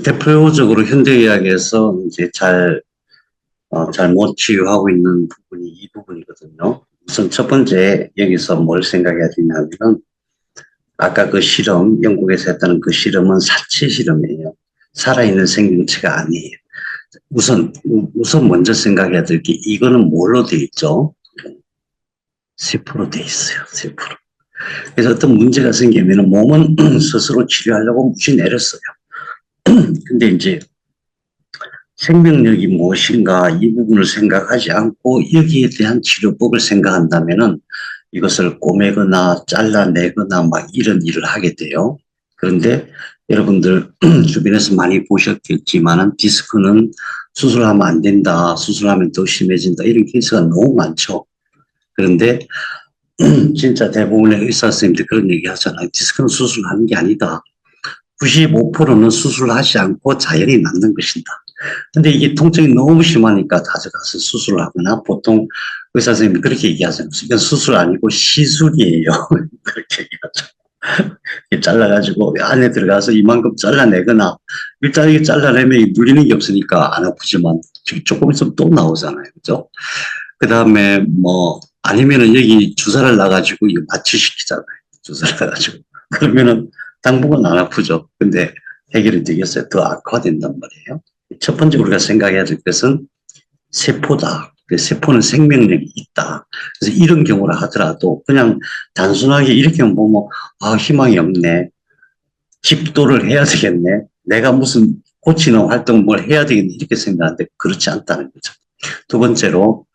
대표적으로 현대의학에서 이제 잘못 치유하고 있는 부분이 이 부분이거든요. 우선 첫 번째 여기서 뭘 생각해야 되냐면은 아까 그 실험, 영국에서 했다는 그 실험은 사체 실험이에요. 살아있는 생명체가 아니에요. 우선 먼저 생각해야 될 게 이거는 뭘로 돼 있죠? 세포로 돼 있어요. 세포로. 그래서 어떤 문제가 생기면 몸은 스스로 치료하려고 무시 내렸어요. 근데 이제 생명력이 무엇인가 이 부분을 생각하지 않고 여기에 대한 치료법을 생각한다면은 이것을 꼬매거나 잘라내거나 막 이런 일을 하게 돼요. 그런데 여러분들 주변에서 많이 보셨겠지만은 디스크는 수술하면 안 된다, 수술하면 더 심해진다 이런 케이스가 너무 많죠. 그런데 진짜 대부분의 의사 선생님들 그런 얘기 하잖아요. 디스크는 수술하는 게 아니다. 95%는 수술하지 않고 자연히 낫는 것이다. 근데 이게 통증이 너무 심하니까 가져가서 수술을 하거나 보통 의사 선생님이 그렇게 얘기하잖아요. 이건 수술 아니고 시술이에요. 그렇게 얘기하죠. 잘라가지고 안에 들어가서 이만큼 잘라내거나 일단 이게 잘라내면 눌리는 게 없으니까 안 아프지만 조금 있으면 또 나오잖아요. 그죠? 그 다음에 뭐 아니면은 여기 주사를 놔가지고 이거 마취시키잖아요. 주사를 놔가지고. 그러면은 당분간 안 아프죠. 근데 해결이 되겠어요. 더 악화된단 말이에요. 첫 번째 우리가 생각해야 될 것은 세포다. 세포는 생명력이 있다. 그래서 이런 경우를 하더라도 그냥 단순하게 이렇게 보면 희망이 없네. 집도를 해야 되겠네. 내가 무슨 고치는 활동을 뭘 해야 되겠네. 이렇게 생각하는데 그렇지 않다는 거죠. 두 번째로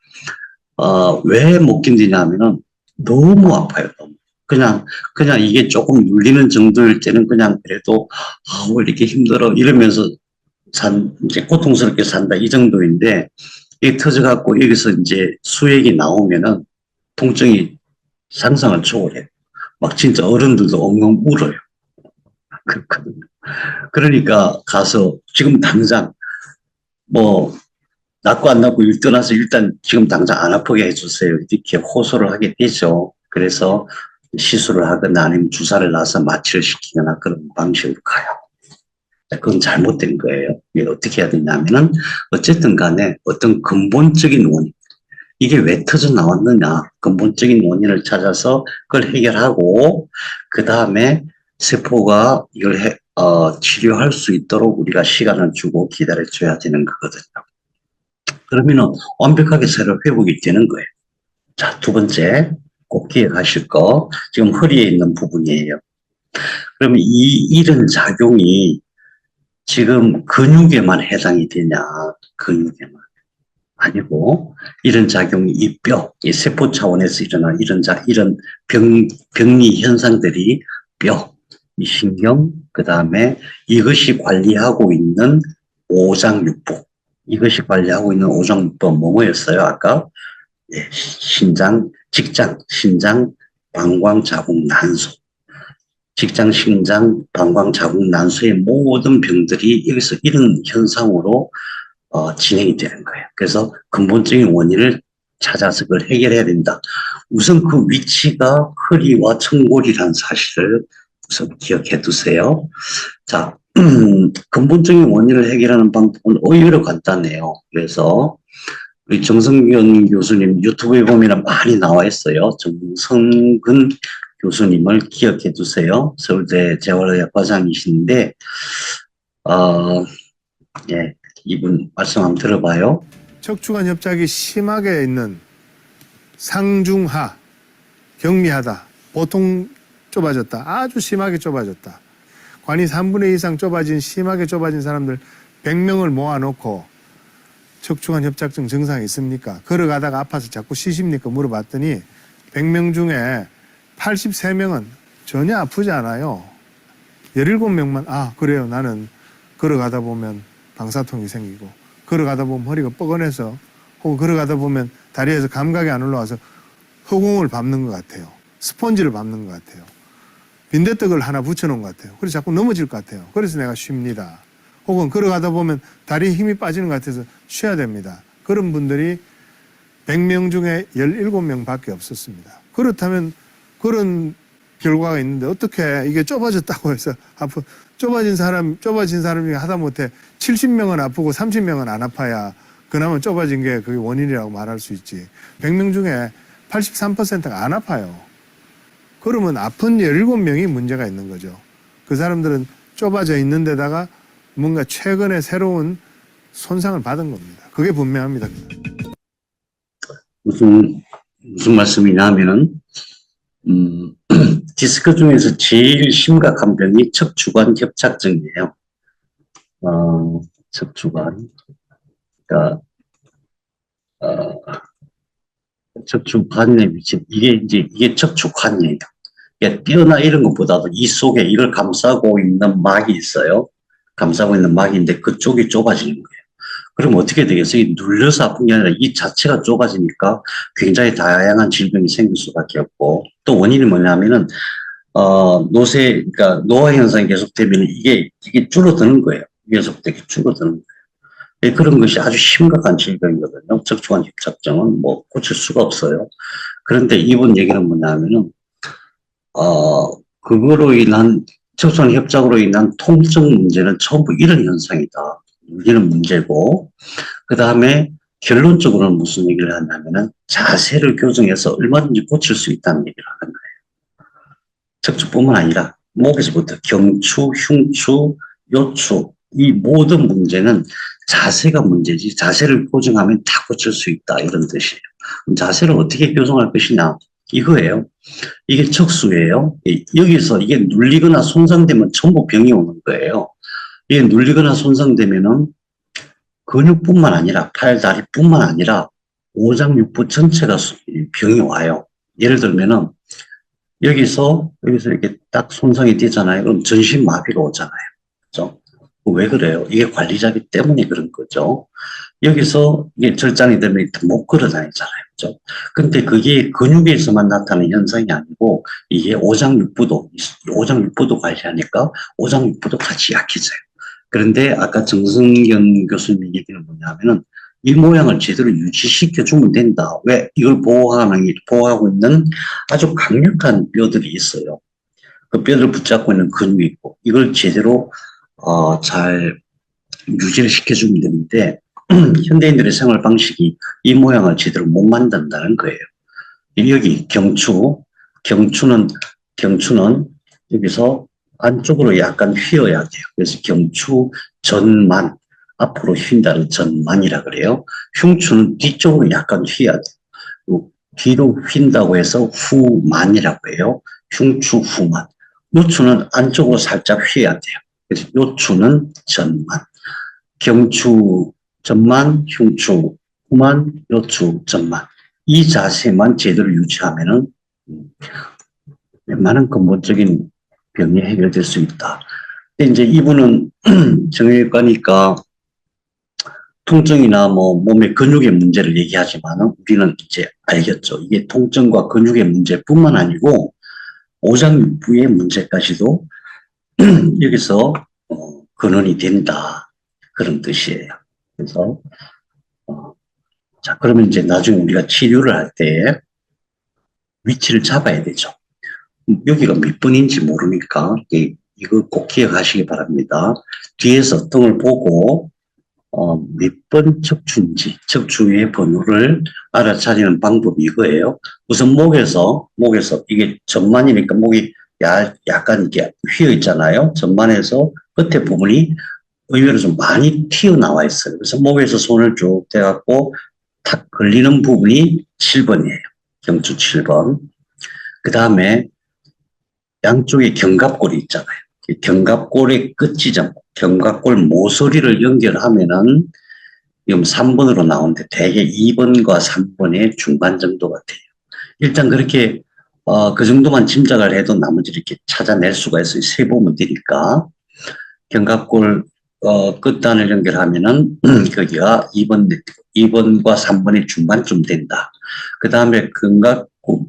왜 못 견디냐면은 너무 아파요. 너무. 그냥 이게 조금 눌리는 정도일 때는 그냥 그래도 왜 이렇게 힘들어 이러면서 이제 고통스럽게 산다 이 정도인데 이게 터져갖고 여기서 이제 수액이 나오면은 통증이 상상을 초월해. 막 진짜 어른들도 엉엉 울어요. 그렇거든요. 그러니까 가서 지금 당장 뭐 낫고 안 낫고 일 떠나서 일단 지금 당장 안 아프게 해주세요. 이렇게 호소를 하게 되죠. 그래서 시술을 하거나 아니면 주사를 놔서 마취를 시키거나 그런 방식으로 가요. 그건 잘못된 거예요. 이게 어떻게 해야 되냐면은 어쨌든 간에 어떤 근본적인 원인, 이게 왜 터져 나왔느냐, 근본적인 원인을 찾아서 그걸 해결하고 그 다음에 세포가 이걸 치료할 수 있도록 우리가 시간을 주고 기다려줘야 되는 거거든요. 그러면은 완벽하게 새로 회복이 되는 거예요. 자, 두 번째 꼭 기억하실 거, 지금 허리에 있는 부분이에요. 그러면 이런 작용이 지금 근육에만 해당이 되냐, 근육에만. 아니고, 이런 작용이 이 뼈, 이 세포 차원에서 일어난 이런 병리 현상들이 뼈, 이 신경, 그 다음에 이것이 관리하고 있는 오장육부. 이것이 관리하고 있는 오장육부가 뭐였어요, 아까? 예, 신장, 방광, 자궁, 난소. 직장, 신장, 방광, 자궁, 난소의 모든 병들이 여기서 이런 현상으로 진행이 되는 거예요. 그래서 근본적인 원인을 찾아서 그걸 해결해야 된다. 우선 그 위치가 허리와 청골이라는 사실을 우선 기억해 두세요. 자, 근본적인 원인을 해결하는 방법은 의외로 간단해요. 그래서 우리 정성균 교수님 유튜브에 보면 많이 나와 있어요. 정성근 교수님을 기억해 두세요. 서울대 재활의학 과장이신데, 예, 이분 말씀 한번 들어봐요. 척추관 협착이 심하게 있는 상중하, 경미하다, 보통 좁아졌다, 아주 심하게 좁아졌다. 관이 3분의 2 이상 좁아진, 심하게 좁아진 사람들 100명을 모아놓고 척추관 협착증 증상이 있습니까? 걸어가다가 아파서 자꾸 쉬십니까? 물어봤더니 100명 중에 83명은 전혀 아프지 않아요. 17명만 그래요. 나는 걸어가다 보면 방사통이 생기고 걸어가다 보면 허리가 뻐근해서 혹은 걸어가다 보면 다리에서 감각이 안 올라와서 허공을 밟는 것 같아요. 스펀지를 밟는 것 같아요. 빈대떡을 하나 붙여놓은 것 같아요. 그래서 자꾸 넘어질 것 같아요. 그래서 내가 쉽니다. 혹은 걸어가다 보면 다리에 힘이 빠지는 것 같아서 쉬어야 됩니다. 그런 분들이 100명 중에 17명 밖에 없었습니다. 그렇다면 그런 결과가 있는데 어떻게 이게 좁아졌다고 해서 좁아진 사람이 하다못해 70명은 아프고 30명은 안 아파야 그나마 좁아진 게 그게 원인이라고 말할 수 있지. 100명 중에 83%가 안 아파요. 그러면 아픈 17명이 문제가 있는 거죠. 그 사람들은 좁아져 있는 데다가 뭔가 최근에 새로운 손상을 받은 겁니다. 그게 분명합니다. 무슨 말씀이냐 하면은, 디스크 중에서 제일 심각한 병이 척추관 협착증이에요. 척추관. 그러니까, 척추관의 위치, 이게 척추관이에요. 이게 뼈나 이런 것보다도 이 속에 이걸 감싸고 있는 막이 있어요. 감싸고 있는 막인데 그쪽이 좁아지는 거예요. 그럼 어떻게 되겠어요? 눌려서 아픈 게 아니라 이 자체가 좁아지니까 굉장히 다양한 질병이 생길 수밖에 없고, 또 원인이 뭐냐면은, 그러니까 노화 현상이 계속되면 이게 줄어드는 거예요. 계속되게 줄어드는 거예요. 네, 그런 것이 아주 심각한 질병이거든요. 척추관 협착증은 뭐 고칠 수가 없어요. 그런데 이번 얘기는 뭐냐면은, 그거로 인한, 척추관 협착으로 인한 통증 문제는 전부 이런 현상이다. 이런 문제고, 그 다음에 결론적으로는 무슨 얘기를 하냐면은 자세를 교정해서 얼마든지 고칠 수 있다는 얘기를 하는 거예요. 척추뿐만 아니라 목에서부터 경추, 흉추, 요추, 이 모든 문제는 자세가 문제지 자세를 교정하면 다 고칠 수 있다 이런 뜻이에요. 그럼 자세를 어떻게 교정할 것이냐 이거예요. 이게 척수예요. 여기서 이게 눌리거나 손상되면 전부 병이 오는 거예요. 이게 눌리거나 손상되면은 근육뿐만 아니라 팔, 다리뿐만 아니라 오장육부 전체가 병이 와요. 예를 들면은 여기서 이렇게 딱 손상이 되잖아요. 그럼 전신 마비가 오잖아요. 그죠? 왜 그래요? 이게 관리자기 때문에 그런 거죠. 여기서 이게 절장이 되면 못 걸어 다니잖아요. 그죠? 근데 그게 근육에서만 나타나는 현상이 아니고 이게 오장육부도 관리하니까 오장육부도 같이 약해져요. 그런데 아까 정성균 교수님 얘기는 뭐냐면은 이 모양을 제대로 유지시켜 주면 된다. 왜? 이걸 보호하고 있는 아주 강력한 뼈들이 있어요. 그 뼈를 붙잡고 있는 근육이 있고 이걸 제대로 잘 유지를 시켜주면 되는데, 현대인들의 생활 방식이 이 모양을 제대로 못 만든다는 거예요. 여기 경추는 여기서 안쪽으로 약간 휘어야 돼요. 그래서 경추 전만, 앞으로 휜다는 전만이라 그래요. 흉추는 뒤쪽으로 약간 휘어야 돼요. 뒤로 휜다고 해서 후만이라고 해요. 흉추 후만. 요추는 안쪽으로 살짝 휘어야 돼요. 그래서 요추는 전만. 경추 전만, 흉추 후만, 요추 전만. 이 자세만 제대로 유지하면은 웬만한 근본적인 병이 해결될 수 있다. 근데 이제 이분은 정형외과니까 통증이나 뭐 몸의 근육의 문제를 얘기하지만은 우리는 이제 알겠죠. 이게 통증과 근육의 문제뿐만 아니고 오장육부의 문제까지도 여기서 근원이 된다. 그런 뜻이에요. 그래서 자, 그러면 이제 나중에 우리가 치료를 할 때 위치를 잡아야 되죠. 여기가 몇 번인지 모르니까 이거 꼭 기억하시기 바랍니다. 뒤에서 등을 보고 몇 번 척추인지 척추의 번호를 알아차리는 방법이 이거예요. 우선 목에서 이게 전만이니까 목이 약간 이렇게 휘어 있잖아요. 전만에서 끝에 부분이 의외로 좀 많이 튀어나와 있어요. 그래서 목에서 손을 쭉 대갖고 탁 걸리는 부분이 7번이에요. 경추 7번. 그 다음에 양쪽에 견갑골이 있잖아요. 견갑골의 끝지점, 견갑골 모서리를 연결하면은 지금 3번으로 나오는데 대개 2번과 3번의 중간 정도 같아요. 일단 그렇게 그 정도만 짐작을 해도 나머지 이렇게 찾아낼 수가 있어요. 세보면 되니까. 견갑골 끝단을 연결하면은 거기가 2번과 3번의 중반쯤 된다. 그 다음에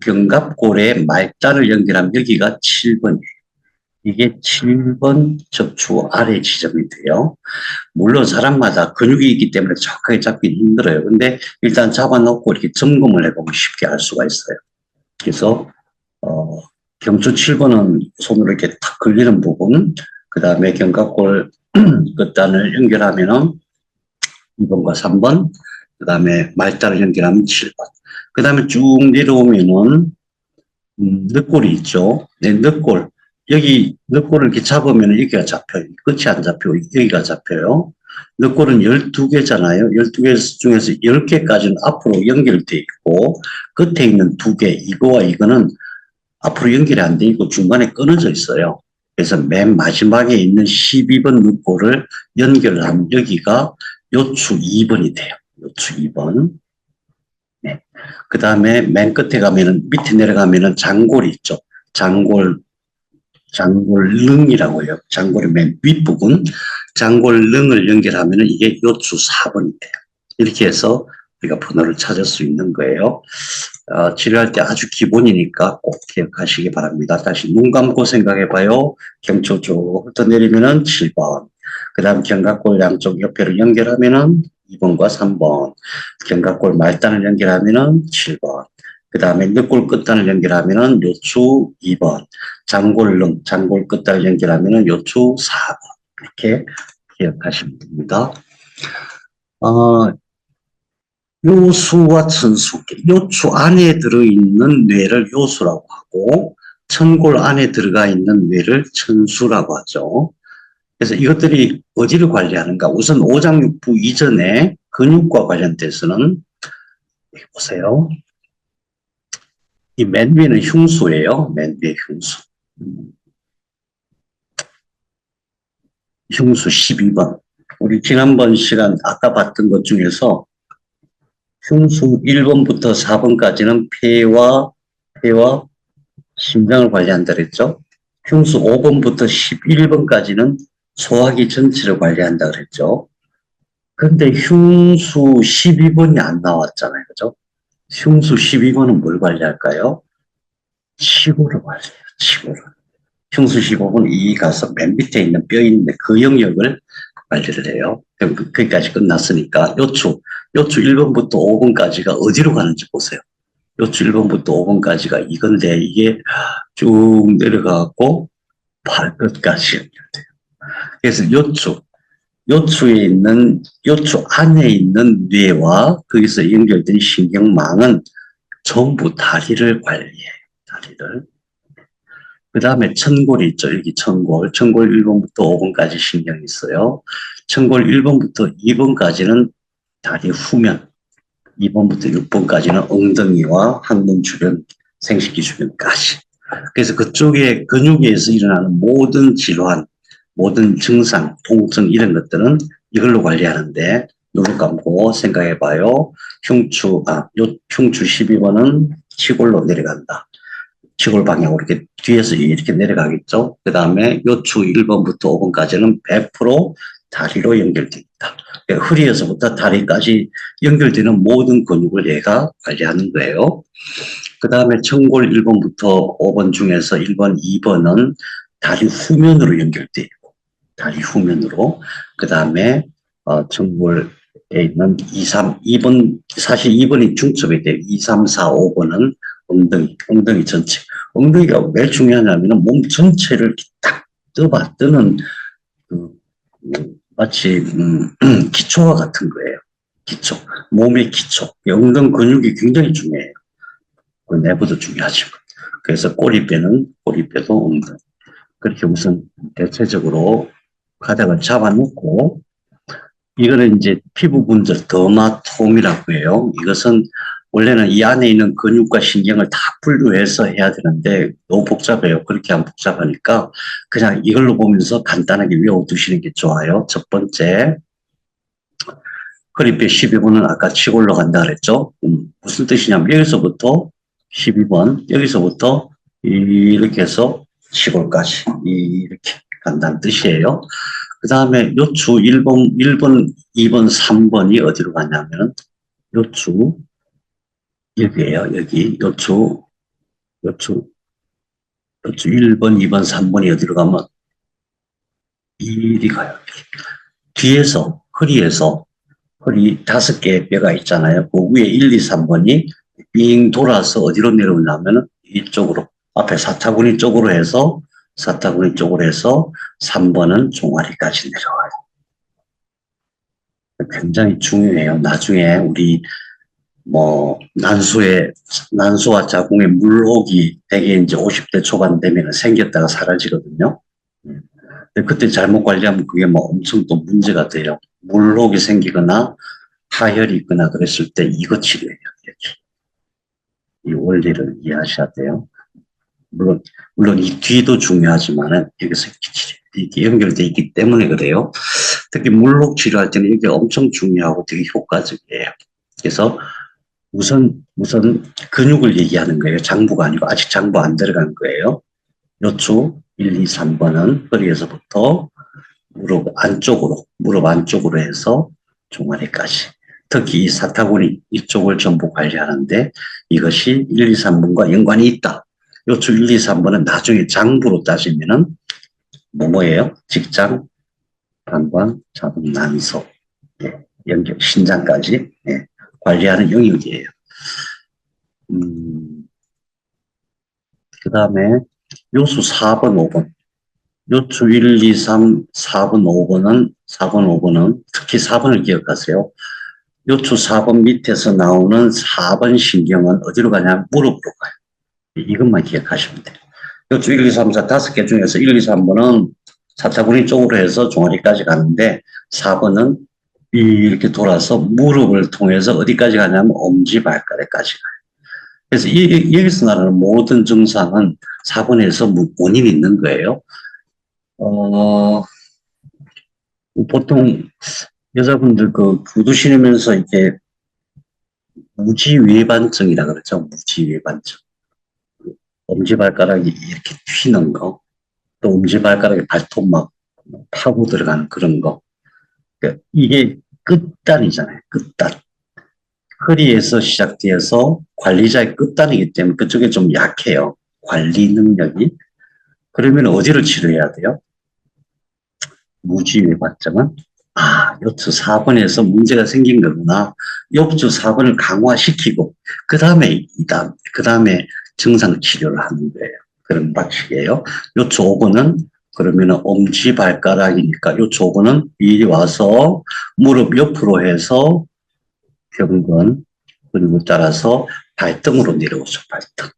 견갑골의 말단을 연결하면 여기가 7번이에요. 이게 7번 척추 아래 지점이 돼요. 물론 사람마다 근육이 있기 때문에 정확하게 잡기 힘들어요. 근데 일단 잡아놓고 이렇게 점검을 해보면 쉽게 알 수가 있어요. 그래서 경추 7번은 손으로 이렇게 탁 걸리는 부분, 그 다음에 견갑골 끝단을 연결하면은 2번과 3번, 그 다음에 말단을 연결하면 7번. 그 다음에 쭉 내려오면은, 늑골이 있죠. 네, 늑골. 여기, 늑골을 이렇게 잡으면 여기가 잡혀요. 끝이 안 잡히고 여기가 잡혀요. 늑골은 12개잖아요. 12개 중에서 10개까지는 앞으로 연결되어 있고, 끝에 있는 2개, 이거와 이거는 앞으로 연결이 안 돼 있고 중간에 끊어져 있어요. 그래서 맨 마지막에 있는 12번 늑골을 연결하면 여기가 요추 2번이 돼요. 요추 2번. 네. 그 다음에 맨 끝에 가면은, 밑에 내려가면은 장골이 있죠. 장골릉이라고 해요. 장골의 맨 윗부분. 장골릉을 연결하면은 이게 요추 4번이 돼요. 이렇게 해서 우리가 번호를 찾을 수 있는 거예요. 치료할 때 아주 기본이니까 꼭 기억하시기 바랍니다. 다시 눈 감고 생각해봐요. 경추 쭉 훑어내리면은 7번. 그 다음 견갑골 양쪽 옆에를 연결하면은 2번과 3번. 견갑골 말단을 연결하면은 7번. 그 다음에 늑골 끝단을 연결하면은 요추 2번. 장골릉, 장골 끝단을 연결하면은 요추 4번. 이렇게 기억하시면 됩니다. 요수와 천수, 요추 안에 들어있는 뇌를 요수라고 하고 천골 안에 들어가 있는 뇌를 천수라고 하죠. 그래서 이것들이 어디를 관리하는가? 우선 오장육부 이전에 근육과 관련돼서는 여기 보세요. 이 맨 위는 흉수예요. 맨 위에 흉수. 흉수 12번. 우리 지난번 시간 아까 봤던 것 중에서 흉수 1번부터 4번까지는 폐와 심장을 관리한다 그랬죠. 흉수 5번부터 11번까지는 소화기 전체를 관리한다 그랬죠. 근데 흉수 12번이 안 나왔잖아요. 그죠? 흉수 12번은 뭘 관리할까요? 치골을 관리해요. 치골을. 흉수 15번은 이 가서 맨 밑에 있는 뼈 있는데 그 영역을 관리를 해요. 그럼 거기까지 끝났으니까 요추 1번부터 5번까지가 어디로 가는지 보세요. 요추 1번부터 5번까지가 이건데 이게 쭉 내려가고 발끝까지 연결돼요. 그래서 요추에 있는, 요추 안에 있는 뇌와 거기서 연결된 신경망은 전부 다리를 관리해요. 다리를. 그 다음에 천골이 있죠. 여기 천골 1번부터 5번까지 신경이 있어요. 천골 1번부터 2번까지는 다리 후면, 2번부터 6번까지는 엉덩이와 항문 주변, 생식기 주변까지. 그래서 그쪽에 근육에서 일어나는 모든 질환, 모든 증상, 통증 이런 것들은 이걸로 관리하는데 눈을 감고 생각해봐요. 흉추 12번은 치골로 내려간다. 치골 방향으로 이렇게 뒤에서 이렇게 내려가겠죠. 그 다음에 요추 1번부터 5번까지는 100% 다리로 연결되어 있다. 그러니까 허리에서부터 다리까지 연결되는 모든 근육을 얘가 관리하는 거예요. 그 다음에 천골 1번부터 5번 중에서 1번, 2번은 다리 후면으로 연결되어 있고, 다리 후면으로. 그 다음에 천골에 있는 2번, 사실 2번이 중첩이 돼요. 2, 3, 4, 5번은 엉덩이 전체. 엉덩이가 왜 중요하냐면 몸 전체를 딱 뜨는 마치 기초와 같은 거예요. 기초. 몸의 기초. 엉덩이 근육이 굉장히 중요해요. 그 내부도 중요하지만. 그래서 꼬리뼈도 엉덩이. 그렇게 우선 대체적으로 가닥을 잡아놓고, 이거는 이제 피부 분절 더마톰이라고 해요. 이것은 원래는 이 안에 있는 근육과 신경을 다 분류해서 해야 되는데 너무 복잡해요. 그렇게 하면 복잡하니까 그냥 이걸로 보면서 간단하게 외워두시는 게 좋아요. 첫 번째, 허리뼈 12번은 아까 치골로 간다 그랬죠. 무슨 뜻이냐면 여기서부터 12번, 여기서부터 이렇게 해서 치골까지 이렇게 간다는 뜻이에요. 그 다음에 요추 1번, 2번, 3번이 어디로 가냐면 요추 여기에요. 여기 요추 1번, 2번, 3번이 어디로 가면 이리 가요. 이렇게. 뒤에서 허리 5개의 뼈가 있잖아요. 그 위에 1, 2, 3번이 빙 돌아서 어디로 내려오냐면 이쪽으로 앞에 사타구니 쪽으로 해서 3번은 종아리까지 내려와요. 굉장히 중요해요. 나중에 우리 난소와 자궁에 물혹이 되게 이제 50대 초반 되면 생겼다가 사라지거든요. 근데 그때 잘못 관리하면 그게 엄청 또 문제가 돼요. 물혹이 생기거나 하혈이 있거나 그랬을 때 이거 치료해요. 이렇게. 이 원리를 이해하셔야 돼요. 물론 이 뒤도 중요하지만은 여기서 이렇게 연결되어 있기 때문에 그래요. 특히 물혹 치료할 때는 이게 엄청 중요하고 되게 효과적이에요. 그래서 우선 근육을 얘기하는 거예요. 장부가 아니고 아직 장부 안 들어간 거예요. 요추 1, 2, 3번은 허리에서부터 무릎 안쪽으로 해서 종아리까지. 특히 이 사타구니 이쪽을 전부 관리하는데 이것이 1, 2, 3번과 연관이 있다. 요추 1, 2, 3번은 나중에 장부로 따지면은 뭐예요? 직장, 방광, 자궁, 난소, 연결, 신장까지 관리하는 영역이에요. 그 다음에 요수 4번, 5번. 요추 1, 2, 3, 4번, 5번은 특히 4번을 기억하세요. 요추 4번 밑에서 나오는 4번 신경은 어디로 가냐면 무릎으로 가요. 이것만 기억하시면 돼요. 요추 1, 2, 3, 4 5개 중에서 1, 2, 3번은 사타구니 쪽으로 해서 종아리까지 가는데 4번은 이렇게 돌아서 무릎을 통해서 어디까지 가냐면 엄지발가락까지 가요. 그래서 여기서 나오는 모든 증상은 4번에서 원인이 있는 거예요. 보통 여자분들 구두 신으면서 이렇게 무지외반증이라 그러죠. 무지외반증. 엄지발가락이 이렇게 튀는 거, 또 엄지발가락에 발톱 막 파고 들어가는 그런 거. 그러니까 이게 끝단이잖아요. 끝단. 허리에서 시작돼서 관리자의 끝단이기 때문에 그쪽에 좀 약해요. 관리 능력이. 그러면 어디를 치료해야 돼요? 무지외반증은 요추 4번에서 문제가 생긴 거구나. 요추 4번을 강화시키고 그 다음에 증상 치료를 하는 거예요. 그런 방식이에요. 요추 5번은 그러면은 엄지발가락이니까 요 저거는 이리 와서 무릎 옆으로 해서 경근 그리고 따라서 발등으로 내려오죠. 발등.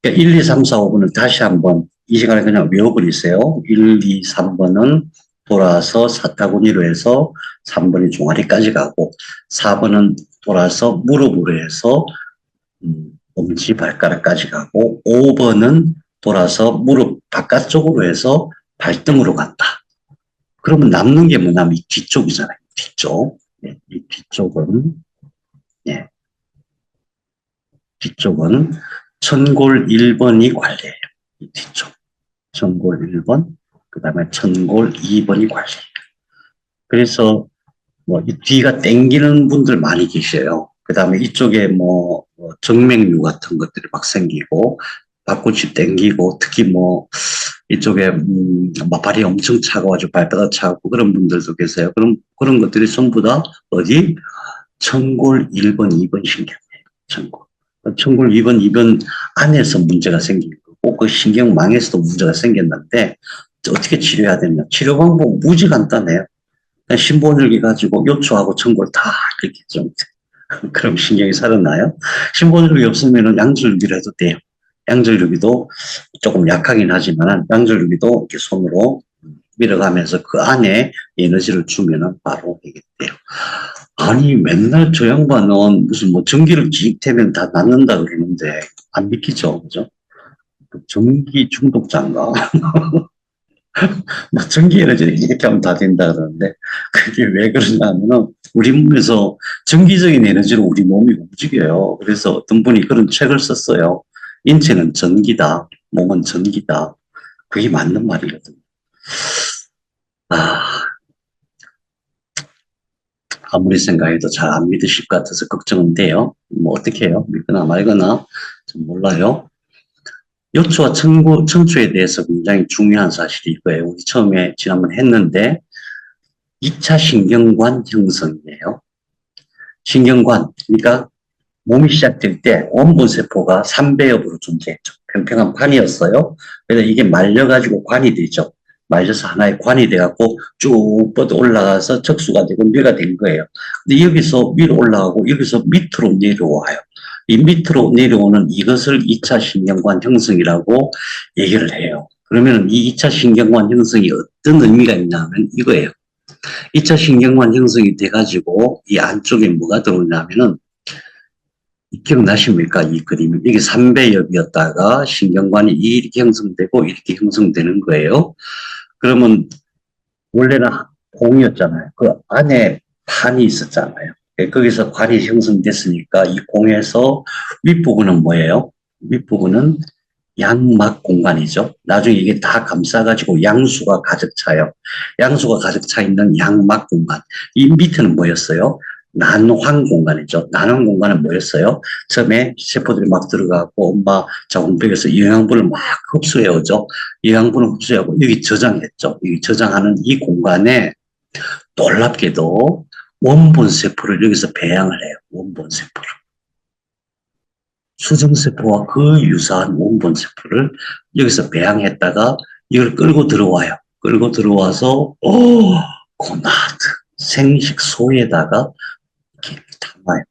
그러니까 1, 2, 3, 4, 5번을 다시 한번 이 시간에 그냥 외워버리세요. 1, 2, 3번은 돌아서 사타구니로 해서 3번이 종아리까지 가고 4번은 돌아서 무릎으로 해서 엄지발가락까지 가고 5번은 돌아서 무릎 바깥쪽으로 해서 발등으로 간다. 그러면 남는 게 뭐냐면 이 뒤쪽이잖아요. 뒤쪽. 네, 이 뒤쪽은 네. 뒤쪽은 천골 1번이 관리해요. 이 뒤쪽. 천골 1번, 그 다음에 천골 2번이 관리해요. 그래서 뭐 이 뒤가 땡기는 분들 많이 계셔요. 그 다음에 이쪽에 뭐 정맥류 같은 것들이 막 생기고 발꿈치 땡기고 특히 뭐 이쪽에 막 발이 엄청 차가워가지고 발바닥 차고 그런 분들도 계세요. 그런 것들이 전부 다 어디 천골 1번, 2번 신경이에요. 천골 2번, 2번 안에서 문제가 생긴 거고 그 신경망에서도 문제가 생겼는데 어떻게 치료해야 되냐? 치료 방법 무지 간단해요. 그냥 신보늘기 가지고 요추하고 천골 다 이렇게 좀 그럼 신경이 살아나요? 신보늘기 없으면 양절유기를 해도 돼요. 양절유기도 조금 약하긴 하지만 양절유기도 이렇게 손으로 밀어가면서 그 안에 에너지를 주면은 바로 이게 돼요. 아니 맨날 저 양반은 무슨 뭐 전기를 찍 대면 다 낫는다 그러는데 안 믿기죠, 그죠? 전기 중독자인가? 막 전기 에너지를 이렇게 하면 다 된다 그러는데 그게 왜 그러냐면은 우리 몸에서 전기적인 에너지로 우리 몸이 움직여요. 그래서 어떤 분이 그런 책을 썼어요. 인체는 전기다, 몸은 전기다. 그게 맞는 말이거든요. 아무리 생각해도 잘 안 믿으실 것 같아서 걱정은 돼요. 뭐 어떻게 해요? 믿거나 말거나 좀 몰라요. 요추와 청추에 대해서 굉장히 중요한 사실이 이거예요. 우리 처음에 지난번 했는데 2차 신경관 형성이에요. 신경관, 그러니까 몸이 시작될 때 원본세포가 3배엽으로 존재했죠. 평평한 관이었어요. 그래서 이게 말려가지고 관이 되죠. 말려서 하나의 관이 돼갖고 쭉 뻗어 올라가서 척수가 되고 뇌가 된 거예요. 근데 여기서 위로 올라가고 여기서 밑으로 내려와요. 이 밑으로 내려오는 이것을 2차 신경관 형성이라고 얘기를 해요. 그러면 이 2차 신경관 형성이 어떤 의미가 있냐면 이거예요. 2차 신경관 형성이 돼가지고 이 안쪽에 뭐가 들어오냐면은 기억나십니까? 이 그림이. 이게 3배엽이었다가 신경관이 이렇게 형성되고 이렇게 형성되는 거예요. 그러면 원래는 공이었잖아요. 그 안에 판이 있었잖아요. 거기서 관이 형성됐으니까 이 공에서 윗부분은 뭐예요? 윗부분은 양막 공간이죠. 나중에 이게 다 감싸가지고 양수가 가득 차요. 양수가 가득 차 있는 양막 공간. 이 밑에는 뭐였어요? 난황 공간이죠. 난황 공간은 뭐였어요? 처음에 세포들이 막 들어가고 엄마 자궁벽에서 영양분을 막 흡수해오죠. 영양분을 흡수하고 여기 저장했죠. 여기 저장하는 이 공간에 놀랍게도 원본세포를 여기서 배양을 해요. 원본세포를. 수정세포와 그 유사한 원본세포를 여기서 배양했다가 이걸 끌고 들어와요. 끌고 들어와서 고나드 생식소에다가 이렇게 담아요.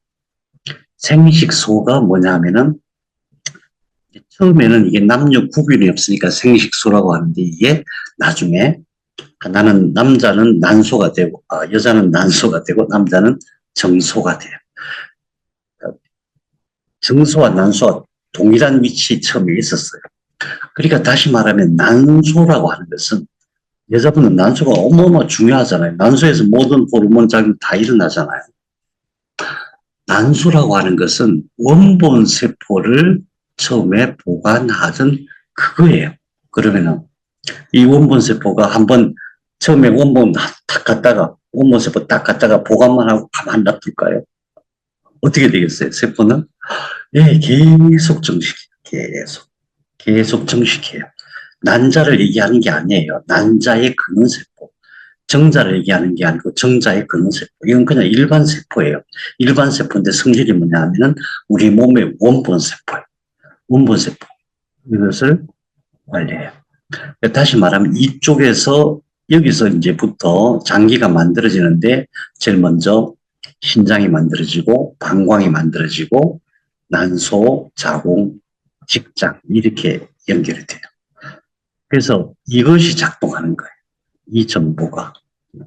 생식소가 뭐냐면은 처음에는 이게 남녀 구분이 없으니까 생식소라고 하는데 이게 나중에 하나는 남자는 난소가 되고 여자는 난소가 되고 남자는 정소가 돼요. 정소와 난소와 동일한 위치에 처음에 있었어요. 그러니까 다시 말하면 난소라고 하는 것은 여자분은 난소가 어마어마 중요하잖아요. 난소에서 모든 호르몬 작용이 다 일어나잖아요. 난소라고 하는 것은 원본 세포를 처음에 보관하던 그거예요. 그러면은 이 원본 세포가 한번 처음에 원본 딱 갖다가 원본 세포 딱 갖다가 보관만 하고 가만 놔둘까요? 어떻게 되겠어요? 세포는 예, 계속 정식해요. 계속 정식해요. 난자를 얘기하는 게 아니에요. 난자의 근원세포. 정자를 얘기하는 게 아니고 정자의 근원세포. 이건 그냥 일반 세포예요. 일반 세포인데 성질이 뭐냐 하면은 우리 몸의 원본세포예요. 원본세포. 이것을 관리해요. 다시 말하면 이쪽에서 여기서 이제부터 장기가 만들어지는데 제일 먼저 신장이 만들어지고 방광이 만들어지고 난소, 자궁, 직장 이렇게 연결이 돼요. 그래서 이것이 작동하는 거예요. 이 정보가.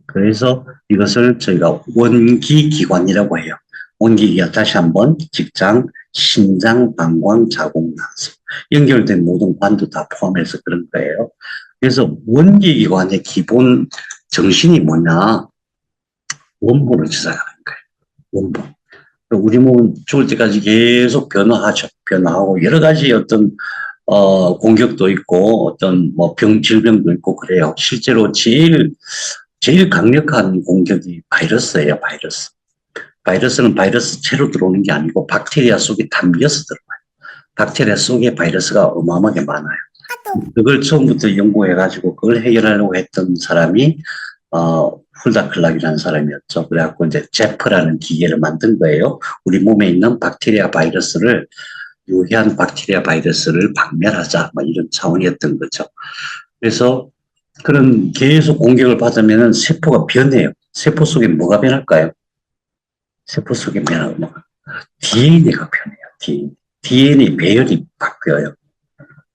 그래서 이것을 저희가 원기기관이라고 해요. 원기기관 다시 한번 직장, 신장, 방광, 자궁, 난소 연결된 모든 관도 다 포함해서 그런 거예요. 그래서 원기기관의 기본 정신이 뭐냐? 원본을 지상하는 거예요. 원본. 우리 몸은 죽을 때까지 계속 변화하죠. 변화하고 여러 가지 어떤 공격도 있고 어떤 뭐 질병도 있고 그래요. 실제로 제일 강력한 공격이 바이러스예요. 바이러스. 바이러스는 바이러스체로 들어오는 게 아니고 박테리아 속에 담겨서 들어와요. 박테리아 속에 바이러스가 어마어마하게 많아요. 그걸 처음부터 연구해가지고 그걸 해결하려고 했던 사람이 훌다클락이라는 사람이었죠. 그래갖고 이제 제프라는 기계를 만든 거예요. 우리 몸에 있는 박테리아 바이러스를 유해한 박테리아 바이러스를 박멸하자 뭐 이런 차원이었던 거죠. 그래서 그런 계속 공격을 받으면은 세포가 변해요. 세포 속에 뭐가 변할까요? 세포 속에 변하고 DNA가 변해요. DNA 배열이 바뀌어요.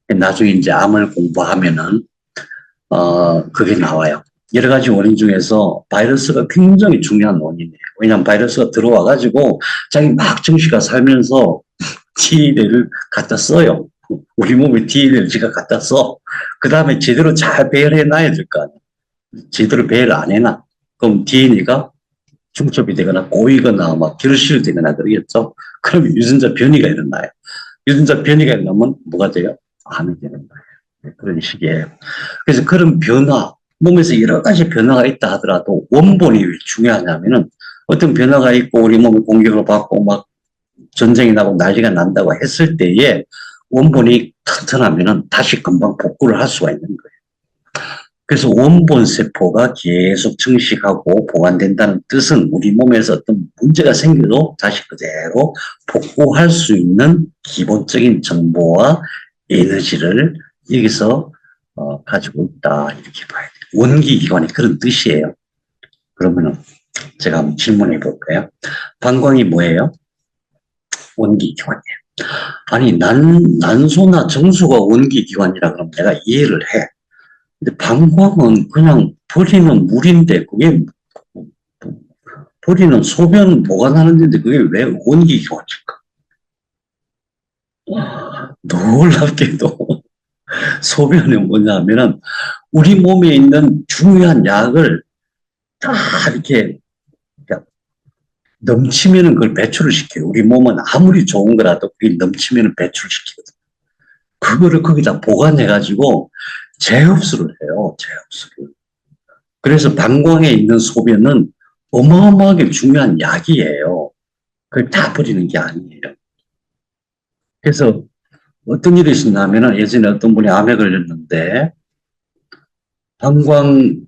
나중에 이제 암을 공부하면은 그게 나와요. 여러 가지 원인 중에서 바이러스가 굉장히 중요한 원인이에요. 왜냐하면 바이러스가 들어와가지고 자기 막 정씨가 살면서 DNA를 갖다 써요. 우리 몸에 DNA를 지가 갖다 써. 그 다음에 제대로 잘 배열해 놔야 될 거 아니에요. 제대로 배열 안 해놔. 그럼 DNA가 중첩이 되거나 꼬이거나 막 결실되거나 그러겠죠. 그럼 유전자 변이가 일어나요. 유전자 변이가 일어나면 뭐가 돼요? 암이 되는 거예요. 그런 식이에요. 그래서 그런 변화, 몸에서 여러 가지 변화가 있다 하더라도 원본이 왜 중요하냐면은 어떤 변화가 있고 우리 몸이 공격을 받고 막 전쟁이 나고 난리가 난다고 했을 때에 원본이 튼튼하면은 다시 금방 복구를 할 수가 있는 거예요. 그래서 원본 세포가 계속 증식하고 보관된다는 뜻은 우리 몸에서 어떤 문제가 생겨도 다시 그대로 복구할 수 있는 기본적인 정보와 에너지를 여기서 가지고 있다 이렇게 봐야 돼요. 원기기관이 그런 뜻이에요. 그러면은 제가 한번 질문해 볼까요? 방광이 뭐예요? 원기기관이에요. 아니 난소나 정수가 원기기관이라 그러면 내가 이해를 해. 근데 방광은 그냥 버리는 물인데 그게 버리는 소변 보관하는 데인데 그게 왜 원기기관일까? 놀랍게도 소변이 뭐냐면은 우리 몸에 있는 중요한 약을 다 이렇게 넘치면은 그걸 배출을 시켜요. 우리 몸은 아무리 좋은 거라도 그게 넘치면은 배출을 시키거든요. 그거를 거기다 보관해가지고 재흡수를 해요. 재흡수를. 그래서 방광에 있는 소변은 어마어마하게 중요한 약이에요. 그걸 다 버리는 게 아니에요. 그래서 어떤 일이 있었냐면은 예전에 어떤 분이 암에 걸렸는데 방광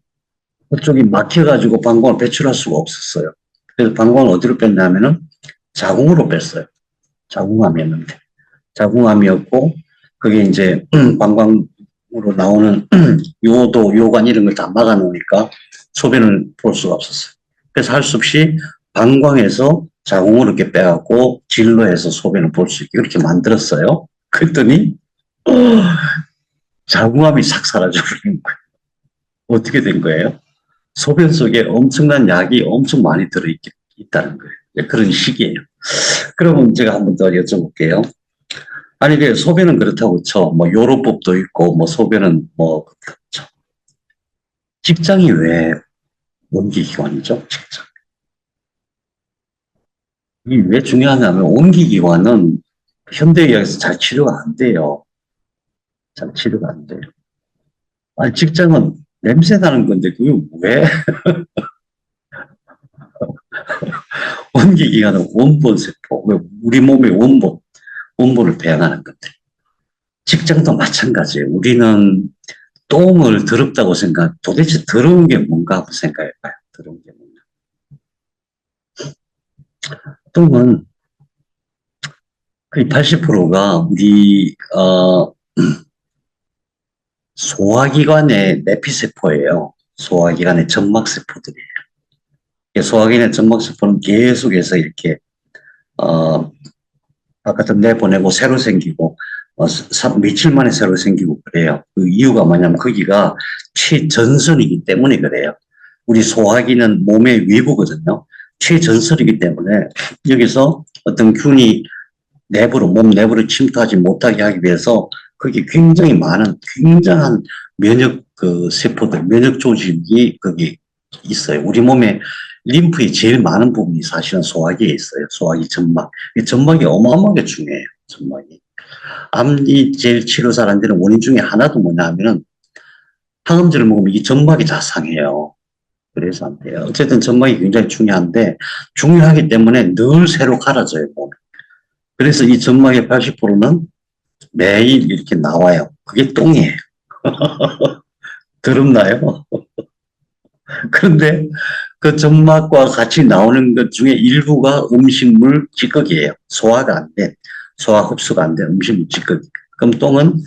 그쪽이 막혀가지고 방광을 배출할 수가 없었어요. 그래서 방광을 어디로 뺐냐면은 자궁으로 뺐어요. 자궁암이었는데. 자궁암이었고 그게 이제 방광으로 나오는 요도, 요관 이런 걸 다 막아놓으니까 소변을 볼 수가 없었어요. 그래서 할 수 없이 방광에서 자궁으로 이렇게 빼갖고 진로해서 소변을 볼 수 있게 그렇게 만들었어요. 그랬더니 자궁암이 싹 사라져버린 거예요. 어떻게 된 거예요? 소변 속에 엄청난 약이 엄청 많이 들어있다는 거예요. 그런 식이에요. 그러면 제가 한 번 더 여쭤볼게요. 아니, 그 소변은 그렇다고 쳐. 뭐 요로법도 있고, 뭐 소변은 뭐 그렇다고 쳐. 직장이 왜 원기기관이죠? 직장. 이게 왜 중요하냐면 원기기관은 현대의학에서 잘 치료가 안 돼요. 잘 치료가 안 돼요. 아니, 직장은 냄새 나는 건데 그게 왜? 원기기관은 원본세포, 우리 몸의 원본을 배양하는 것들. 직장도 마찬가지예요. 우리는 똥을 더럽다고 도대체 더러운 게 뭔가 한번 생각해봐요. 더러운 게 뭔가. 똥은 거의 80%가 우리 소화기관의 내피세포예요. 소화기관의 점막세포들이에요. 소화기관의 점막세포는 계속해서 이렇게 바깥으로 내보내고 새로 생기고 며칠 만에 새로 생기고 그래요. 그 이유가 뭐냐면 거기가 최전선이기 때문에 그래요. 우리 소화기는 몸의 외부거든요. 최전선이기 때문에 여기서 어떤 균이 몸 내부로 침투하지 못하게 하기 위해서 거기 굉장히 많은 굉장한 면역 세포들, 면역 조직이 거기 있어요. 우리 몸에 림프의 제일 많은 부분이 사실은 소화기에 있어요. 소화기 점막. 이 점막이 어마어마하게 중요해요. 점막이. 암이 제일 치료 잘 안 되는 원인 중에 하나도 뭐냐 하면은 항암제를 먹으면 이 점막이 다 상해요. 그래서 안 돼요. 어쨌든 점막이 굉장히 중요한데 중요하기 때문에 늘 새로 갈아져요, 몸이. 그래서 이 점막의 80%는 매일 이렇게 나와요. 그게 똥이에요. 더럽나요? 그런데 그 점막과 같이 나오는 것 중에 일부가 음식물 찌꺼기예요. 소화가 안 돼. 소화 흡수가 안 돼. 음식물 찌꺼기. 그럼 똥은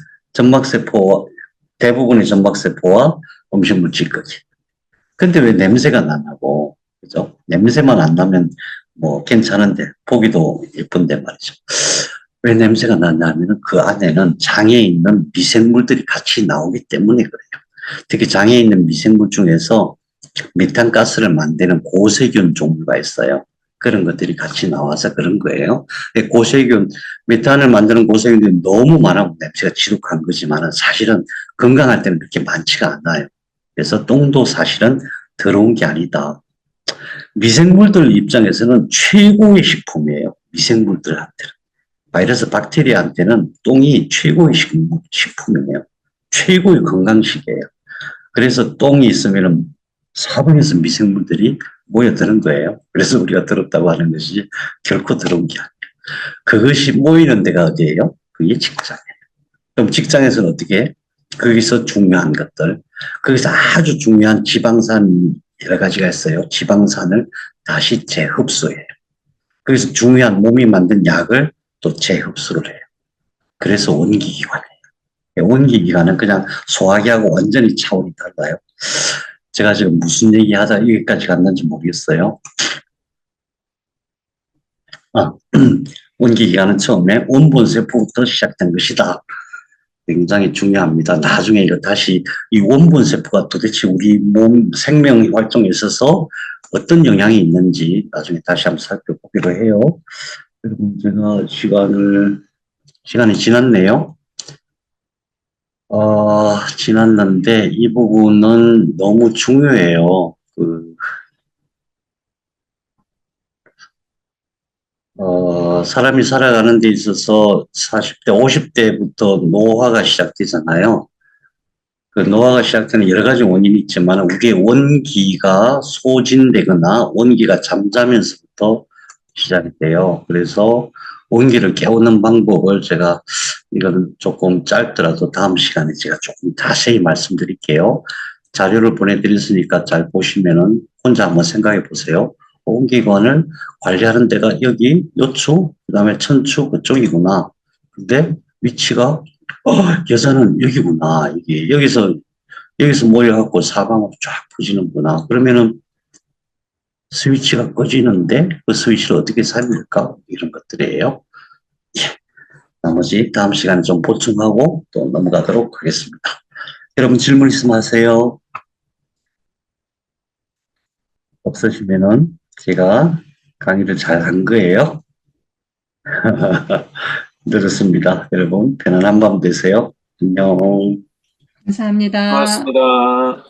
대부분의 점막세포와 음식물 찌꺼기. 근데 왜 냄새가 나냐고. 그죠? 냄새만 안 나면 뭐 괜찮은데, 보기도 예쁜데 말이죠. 왜 냄새가 나냐면 그 안에는 장에 있는 미생물들이 같이 나오기 때문에 그래요. 특히 장에 있는 미생물 중에서 메탄가스를 만드는 고세균 종류가 있어요. 그런 것들이 같이 나와서 그런 거예요. 고세균, 메탄을 만드는 고세균들이 너무 많아서 냄새가 지독한 거지만 사실은 건강할 때는 그렇게 많지가 않아요. 그래서 똥도 사실은 더러운 게 아니다. 미생물들 입장에서는 최고의 식품이에요. 미생물들한테는. 바이러스, 박테리아한테는 똥이 최고의 식품이에요. 최고의 건강식이에요. 그래서 똥이 있으면 사방에서 미생물들이 모여드는 거예요. 그래서 우리가 더럽다고 하는 것이 결코 더러운 게 아니에요. 그것이 모이는 데가 어디예요? 그게 직장이에요. 그럼 직장에서는 어떻게 해? 거기서 중요한 것들, 거기서 아주 중요한 지방산 여러 가지가 있어요. 지방산을 다시 재흡수해요. 그래서 중요한 몸이 만든 약을 또 재흡수를 해요. 그래서 원기기관이에요. 원기기관은 그냥 소화기하고 완전히 차원이 달라요. 제가 지금 무슨 얘기하다 여기까지 갔는지 모르겠어요. 원기기관은 처음에 원본세포부터 시작된 것이다. 굉장히 중요합니다. 나중에 이거 다시 이 원본세포가 도대체 우리 몸 생명 활동에 있어서 어떤 영향이 있는지 나중에 다시 한번 살펴보기로 해요. 여러분, 제가 시간이 지났네요. 지났는데 이 부분은 너무 중요해요. 사람이 살아가는 데 있어서 40대, 50대부터 노화가 시작되잖아요. 그 노화가 시작되는 여러 가지 원인이 있지만 우리의 원기가 소진되거나 원기가 잠자면서부터 시작이 돼요. 그래서 원기를 깨우는 방법을 제가 이건 조금 짧더라도 다음 시간에 제가 조금 자세히 말씀드릴게요. 자료를 보내드렸으니까 잘 보시면은 혼자 한번 생각해 보세요. 원기관을 관리하는 데가 여기 요추, 그 다음에 천추 그쪽이구나. 근데 위치가 여자는 여기구나. 이게 여기서 모여갖고 사방으로 쫙 퍼지는구나. 그러면은 스위치가 꺼지는데 그 스위치를 어떻게 살릴까? 이런 것들이에요. 나머지 다음 시간에 좀 보충하고 또 넘어가도록 하겠습니다. 여러분 질문 있으면 하세요. 없으시면은 제가 강의를 잘 한 거예요. 늘었습니다. 여러분 편안한 밤 되세요. 안녕. 감사합니다. 고맙습니다.